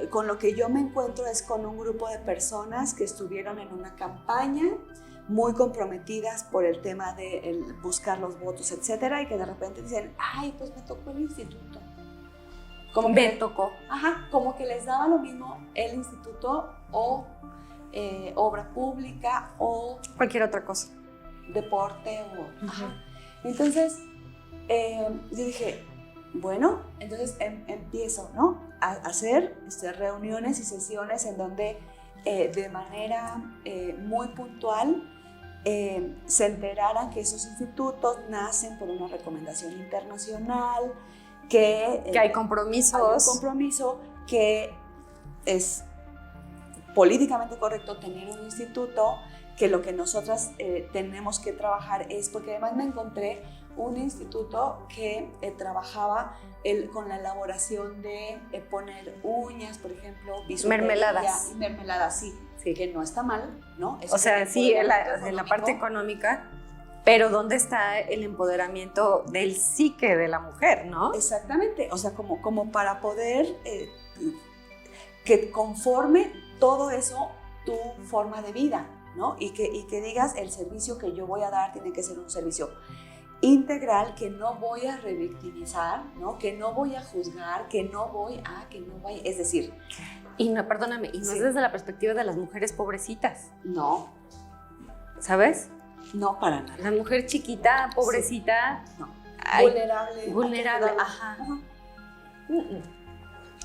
con lo que yo me encuentro es con un grupo de personas que estuvieron en una campaña muy comprometidas por el tema de buscar los votos, etcétera, y que de repente dicen, ay, pues me tocó el instituto. Como me tocó. Como que les daba lo mismo el instituto o obra pública o cualquier otra cosa, deporte Entonces yo dije, bueno, entonces empiezo, ¿no? a hacer reuniones y sesiones en donde de manera muy puntual se enteraran que esos institutos nacen por una recomendación internacional, que hay compromisos. Hay un compromiso, que es políticamente correcto tener un instituto, que lo que nosotras tenemos que trabajar es, porque además me encontré un instituto que trabajaba con la elaboración de poner uñas, por ejemplo, mermeladas. Mermeladas, sí, que no está mal, ¿no? Eso, o sea, sí, en la parte económica, pero ¿dónde está el empoderamiento del psique de la mujer, no? Exactamente, o sea, como para poder que conforme todo eso tu forma de vida, ¿no? Y que digas, el servicio que yo voy a dar tiene que ser un servicio integral, que no voy a revictimizar, ¿no? Que no voy a juzgar, que no voy, es decir... Y no, perdóname, y no es desde la perspectiva de las mujeres pobrecitas. No. ¿Sabes? No, para nada. La mujer chiquita, pobrecita. Sí. No. Vulnerable,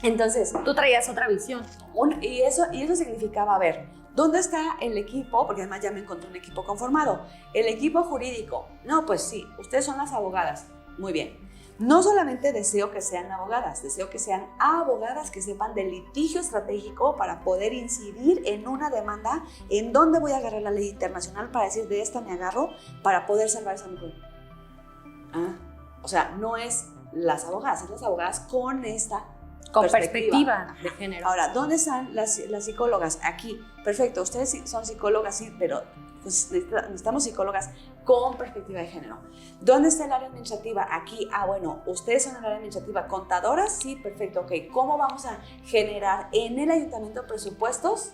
Entonces, tú traías otra visión. Y eso significaba, a ver, ¿dónde está el equipo? Porque además ya me encontré un equipo conformado. El equipo jurídico. No, pues sí, ustedes son las abogadas. Muy bien. No solamente deseo que sean abogadas, deseo que sean abogadas que sepan del litigio estratégico para poder incidir en una demanda, en dónde voy a agarrar la ley internacional para decir, de esta me agarro para poder salvar a esa mujer. O sea, no es las abogadas, es las abogadas con esta perspectiva de género. Ahora, ¿dónde están las psicólogas? Aquí. Perfecto, ustedes son psicólogas, sí, pero pues necesitamos psicólogas con perspectiva de género. ¿Dónde está el área administrativa? Aquí. Bueno, ustedes son el área administrativa. ¿Contadoras? Sí, perfecto. Ok, ¿cómo vamos a generar en el ayuntamiento presupuestos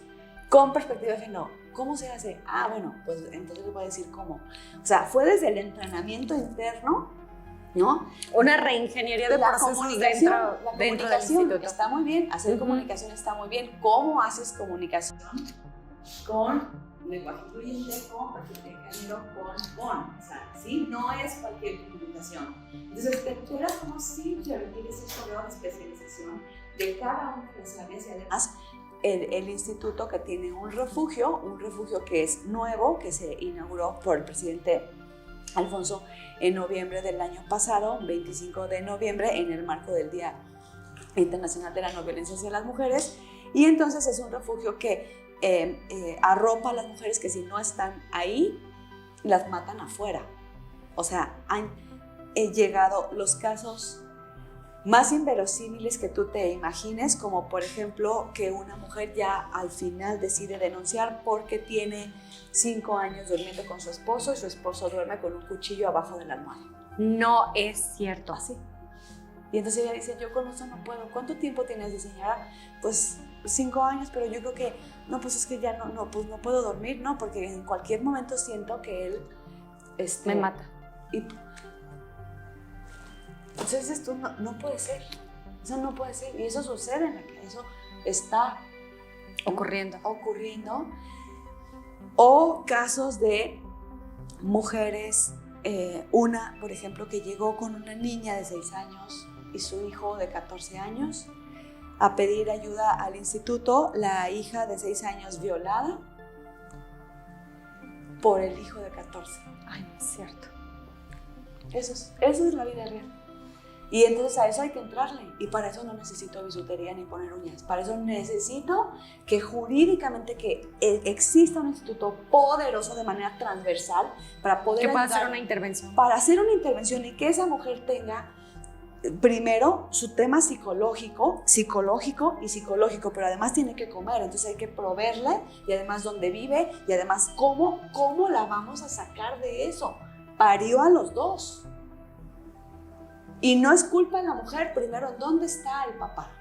con perspectiva de género? ¿Cómo se hace? Bueno, pues entonces les voy a decir cómo. O sea, fue desde el entrenamiento interno, ¿no? Una reingeniería de procesos dentro del instituto. Está muy bien, hacer comunicación está muy bien. ¿Cómo haces comunicación con lenguaje incluyente, con perfil de género, con, o sea, ¿sí? No es cualquier comunicación. Entonces, te como si te requieres un correo de especialización de cada una de las áreas y además el instituto que tiene un refugio que es nuevo, que se inauguró por el presidente Alfonso en noviembre del año pasado, 25 de noviembre, en el marco del Día Internacional de la No Violencia hacia las Mujeres. Y entonces es un refugio que arropa a las mujeres que si no están ahí, las matan afuera. O sea, han llegado los casos más inverosímiles que tú te imagines, como por ejemplo que una mujer ya al final decide denunciar porque tiene 5 años durmiendo con su esposo y su esposo duerme con un cuchillo abajo de la almohada. No es cierto. Así. Y entonces ella dice, yo con eso no puedo. ¿Cuánto tiempo tienes, diseñadora? Pues 5 años, pero yo creo que, no, pues es que ya pues no puedo dormir, ¿no? Porque en cualquier momento siento que él me mata. Y entonces esto no puede ser. Eso no puede ser. Y eso sucede en la calle. Eso está ocurriendo. O casos de mujeres, una, por ejemplo, que llegó con una niña de 6 años y su hijo de 14 años a pedir ayuda al instituto, la hija de 6 años violada por el hijo de 14. Ay, no es cierto. Eso es la vida real. Y entonces a eso hay que entrarle, y para eso no necesito bisutería ni poner uñas, para eso necesito que jurídicamente que exista un instituto poderoso de manera transversal para poder que pueda hacer una intervención. Para hacer una intervención y que esa mujer tenga primero su tema psicológico, pero además tiene que comer, entonces hay que proveerle, y además dónde vive, y además cómo la vamos a sacar de eso. Parió a los dos. Y no es culpa de la mujer, primero, ¿dónde está el papá?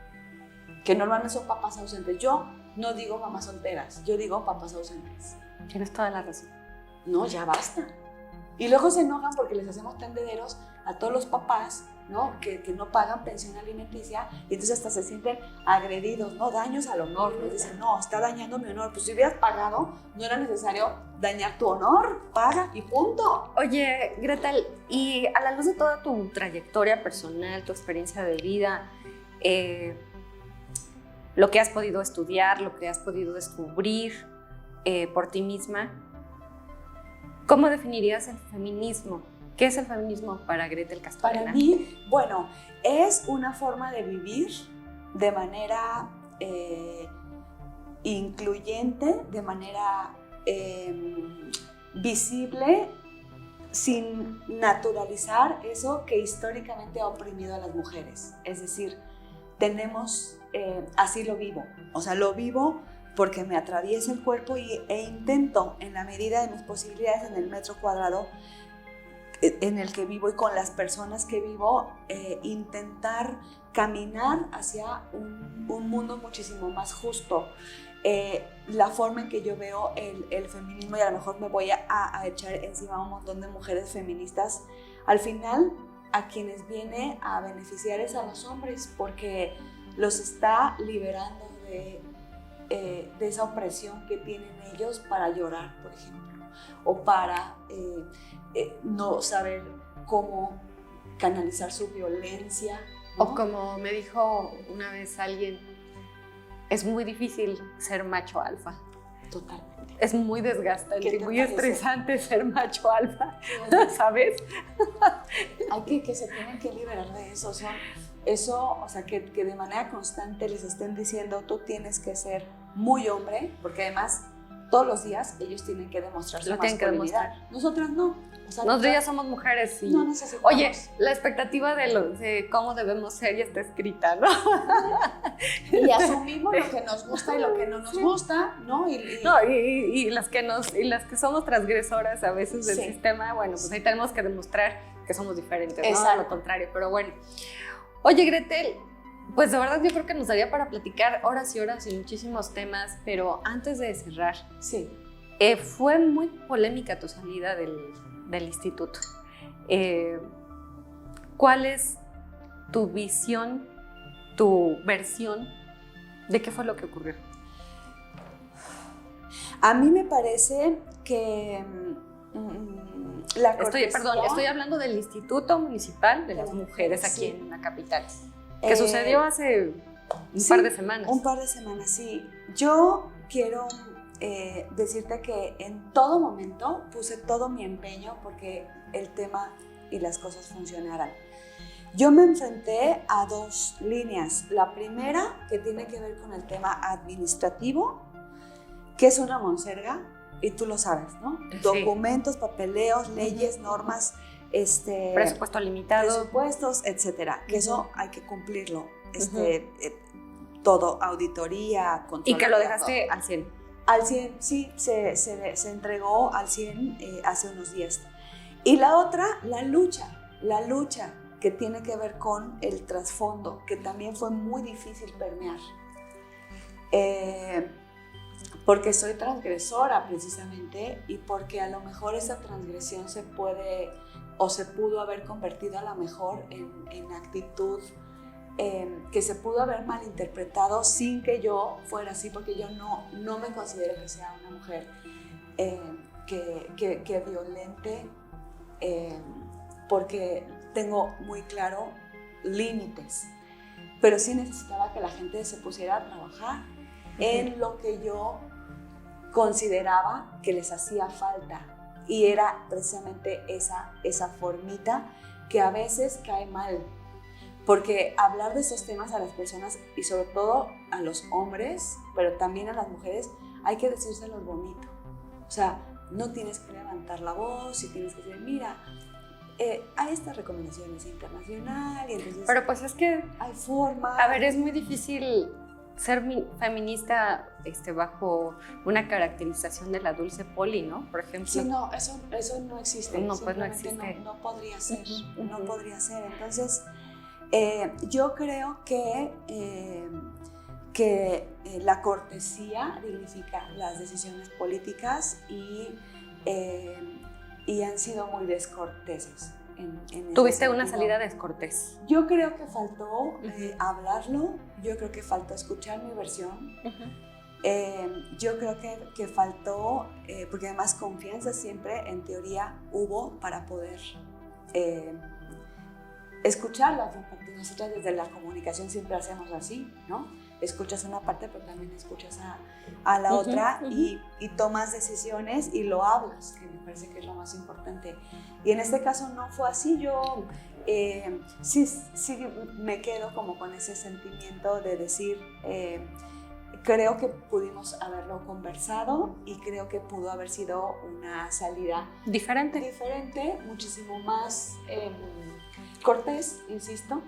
Que normalmente son papás ausentes. Yo no digo mamás solteras, yo digo papás ausentes. Tienes toda la razón. No, ya basta. Y luego se enojan porque les hacemos tendederos a todos los papás, ¿no? Que no pagan pensión alimenticia, y entonces hasta se sienten agredidos, ¿no? Daños al honor. Nos dicen, no, está dañando mi honor. Pues si hubieras pagado, no era necesario dañar tu honor. Paga y punto. Oye, Gretel, y a la luz de toda tu trayectoria personal, tu experiencia de vida, lo que has podido estudiar, lo que has podido descubrir por ti misma, ¿cómo definirías el feminismo? ¿Qué es el feminismo para Gretel Castorena? Para mí, bueno, es una forma de vivir de manera incluyente, de manera visible, sin naturalizar eso que históricamente ha oprimido a las mujeres. Es decir, tenemos, así lo vivo, o sea, lo vivo porque me atraviesa el cuerpo e intento, en la medida de mis posibilidades, en el metro cuadrado en el que vivo y con las personas que vivo, intentar caminar hacia un mundo muchísimo más justo. La forma en que yo veo el feminismo, y a lo mejor me voy a echar encima a un montón de mujeres feministas, al final a quienes viene a beneficiar es a los hombres, porque los está liberando de esa opresión que tienen ellos para llorar, por ejemplo, o para no saber cómo canalizar su violencia, ¿no? O como me dijo una vez alguien, es muy difícil ser macho alfa. Totalmente. Es muy desgastante y muy estresante ser macho alfa, ¿sabes? Hay que se tienen que liberar de eso. O sea, que de manera constante les estén diciendo, tú tienes que ser muy hombre, porque además todos los días ellos tienen que demostrar su masculinidad. Nosotras no. O sea, nosotros ya somos mujeres y... No necesitamos. Oye, la expectativa de cómo debemos ser ya está escrita, ¿no? Y asumimos lo que nos gusta y lo que no nos gusta, ¿no? Y las que somos transgresoras a veces del sistema, bueno, pues ahí tenemos que demostrar que somos diferentes, ¿no? A lo contrario, pero bueno. Oye, Gretel, pues de verdad yo creo que nos daría para platicar horas y horas y muchísimos temas, pero antes de cerrar, sí, fue muy polémica tu salida del instituto. ¿Cuál es tu visión, tu versión de qué fue lo que ocurrió? A mí me parece que la cortesía... Estoy hablando del Instituto Municipal de las Mujeres aquí en la capital, que sucedió hace un par de semanas. Un par de semanas, sí. Yo quiero decirte que en todo momento puse todo mi empeño porque el tema y las cosas funcionaran. Yo me enfrenté a dos líneas. La primera, que tiene que ver con el tema administrativo, que es una monserga, y tú lo sabes, ¿no? Sí. Documentos, papeleos, leyes, normas, presupuesto limitado. Presupuestos, etcétera. Que eso hay que cumplirlo. Todo, auditoría, control. Y que lo dejaste al 100. Al 100, sí, se entregó al 100 hace unos días. Y la otra, la lucha que tiene que ver con el trasfondo, que también fue muy difícil permear. Porque soy transgresora precisamente y porque a lo mejor esa transgresión se puede o se pudo haber convertido a lo mejor en actitud que se pudo haber malinterpretado sin que yo fuera así, porque yo no me considero que sea una mujer que violente, porque tengo muy claro límites, pero sí necesitaba que la gente se pusiera a trabajar en lo que yo consideraba que les hacía falta, y era precisamente esa formita que a veces cae mal, porque hablar de esos temas a las personas y sobre todo a los hombres, pero también a las mujeres, hay que decírselos bonito. O sea, no tienes que levantar la voz y tienes que decir, mira, hay estas recomendaciones internacionales, y entonces pero pues es que hay forma. A ver, es muy difícil ser feminista bajo una caracterización de la dulce poli, ¿no? Por ejemplo. Sí, no, eso no existe. No, pues no existe. No podría ser, no podría ser. Entonces, yo creo que la cortesía dignifica las decisiones políticas y han sido muy descorteses. ¿Tuviste una salida descortés? Yo creo que faltó hablarlo, yo creo que faltó escuchar mi versión, yo creo que faltó, porque además confianza siempre en teoría hubo para poder escucharla, porque nosotras desde la comunicación siempre hacemos así, ¿no? Escuchas una parte, pero también escuchas a la otra y tomas decisiones y lo hablas, que me parece que es lo más importante. Y en este caso no fue así. Yo sí me quedo como con ese sentimiento de decir, creo que pudimos haberlo conversado y creo que pudo haber sido una salida diferente, muchísimo más cortés, insisto.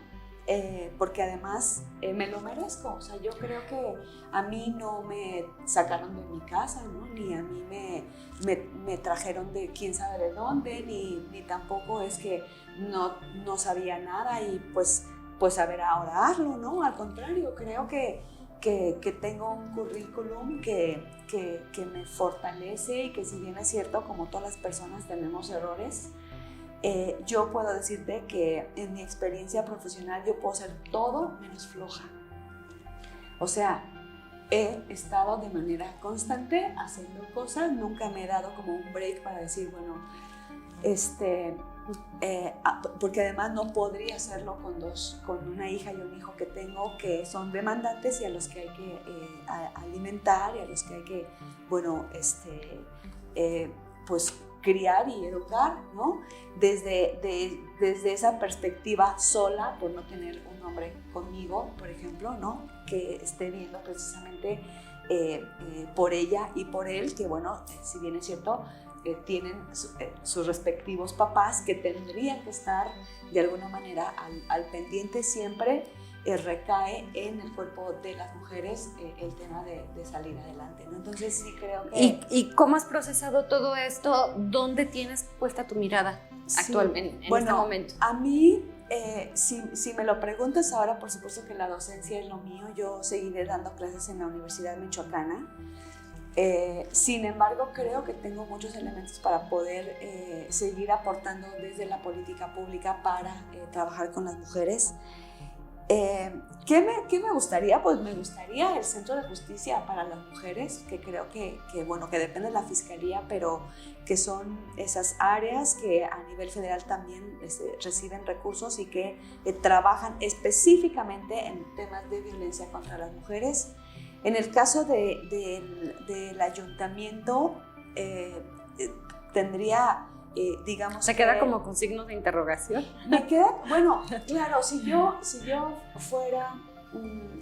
Porque además me lo merezco. O sea, yo creo que a mí no me sacaron de mi casa, ¿no? Ni a mí me trajeron de quién sabe de dónde, ni tampoco es que no sabía nada y pues a ver, ahora hazlo, ¿no? Al contrario, creo que tengo un currículum que me fortalece y que, si bien es cierto, como todas las personas tenemos errores, yo puedo decirte que en mi experiencia profesional yo puedo ser todo menos floja. O sea, he estado de manera constante haciendo cosas, nunca me he dado como un break para decir, bueno, porque además no podría hacerlo con una hija y un hijo que tengo que son demandantes y a los que hay que alimentar y a los que hay que, bueno, pues criar y educar, ¿no? Desde esa perspectiva sola, por no tener un hombre conmigo, por ejemplo, ¿no? Que esté viendo precisamente por ella y por él, que bueno, si bien es cierto, tienen sus respectivos papás que tendrían que estar de alguna manera al pendiente siempre. Recae en el cuerpo de las mujeres el tema de salir adelante, ¿no? Entonces sí creo que... ¿Y cómo has procesado todo esto? ¿Dónde tienes puesta tu mirada actualmente, en este momento? A mí, si me lo preguntas ahora, por supuesto que la docencia es lo mío. Yo seguiré dando clases en la Universidad Michoacana. Sin embargo, creo que tengo muchos elementos para poder seguir aportando desde la política pública para trabajar con las mujeres. ¿Qué me gustaría? Pues me gustaría el Centro de Justicia para las Mujeres, que creo que depende de la Fiscalía, pero que son esas áreas que a nivel federal también reciben recursos y que trabajan específicamente en temas de violencia contra las mujeres. En el caso del ayuntamiento, tendría... digamos se queda como con signos de interrogación. Me queda, bueno, claro, si yo fuera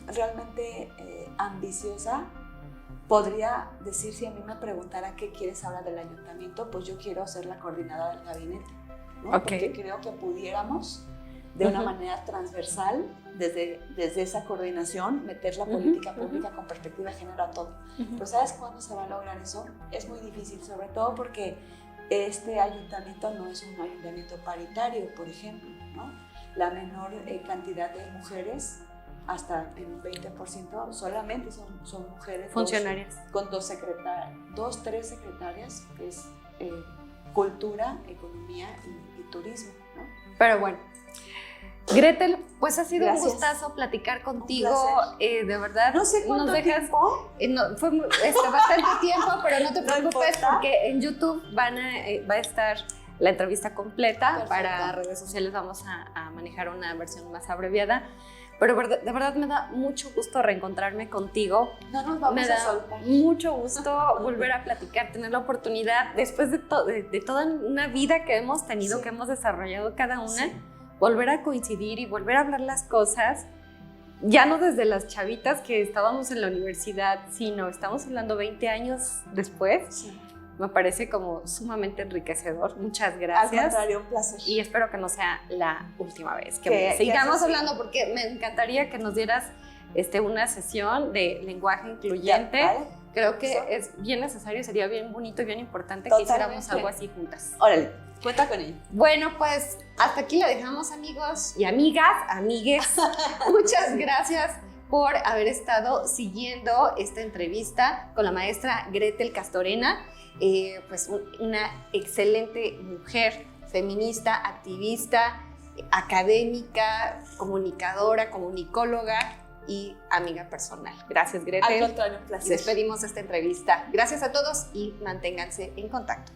realmente ambiciosa, podría decir, si a mí me preguntara qué quieres hablar del ayuntamiento, pues yo quiero ser la coordinadora del gabinete, ¿no? Porque creo que pudiéramos de una manera transversal, desde esa coordinación, meter la política pública con perspectiva de género a todo. Pero ¿sabes cuándo se va a lograr eso? Es muy difícil, sobre todo porque este ayuntamiento no es un ayuntamiento paritario, por ejemplo, ¿no? La menor cantidad de mujeres, hasta en un 20%, solamente son mujeres funcionarias. Con 3 secretarias, que es cultura, economía y turismo, ¿no? Pero bueno, Gretel, pues ha sido Gracias. Un gustazo platicar contigo, de verdad. No sé cuánto tiempo. Fue bastante tiempo, pero no te preocupes No porque en YouTube va a estar la entrevista completa. Perfecto. Para redes sociales vamos a manejar una versión más abreviada. Pero de verdad me da mucho gusto reencontrarme contigo. No nos vamos a soltar. Mucho gusto volver a platicar, tener la oportunidad, después de toda una vida que hemos tenido, que hemos desarrollado cada una, volver a coincidir y volver a hablar las cosas, ya no desde las chavitas que estábamos en la universidad, sino estamos hablando 20 años después. Sí. Me parece como sumamente enriquecedor. Muchas gracias. Al contrario, un placer. Y espero que no sea la última vez que sigamos hablando, porque me encantaría que nos dieras una sesión de lenguaje incluyente. Ya, ¿vale? Creo que es bien necesario, sería bien bonito y bien importante Totalmente. que hiciéramos algo así juntas. Órale, cuenta con ello. Bueno, pues hasta aquí la dejamos, amigos y amigues. Muchas gracias por haber estado siguiendo esta entrevista con la maestra Gretel Castorena. Pues una excelente mujer, feminista, activista, académica, comunicadora, comunicóloga y amiga personal. Gracias, Gretel. Al contrario, un placer. Despedimos esta entrevista. Gracias a todos y manténganse en contacto.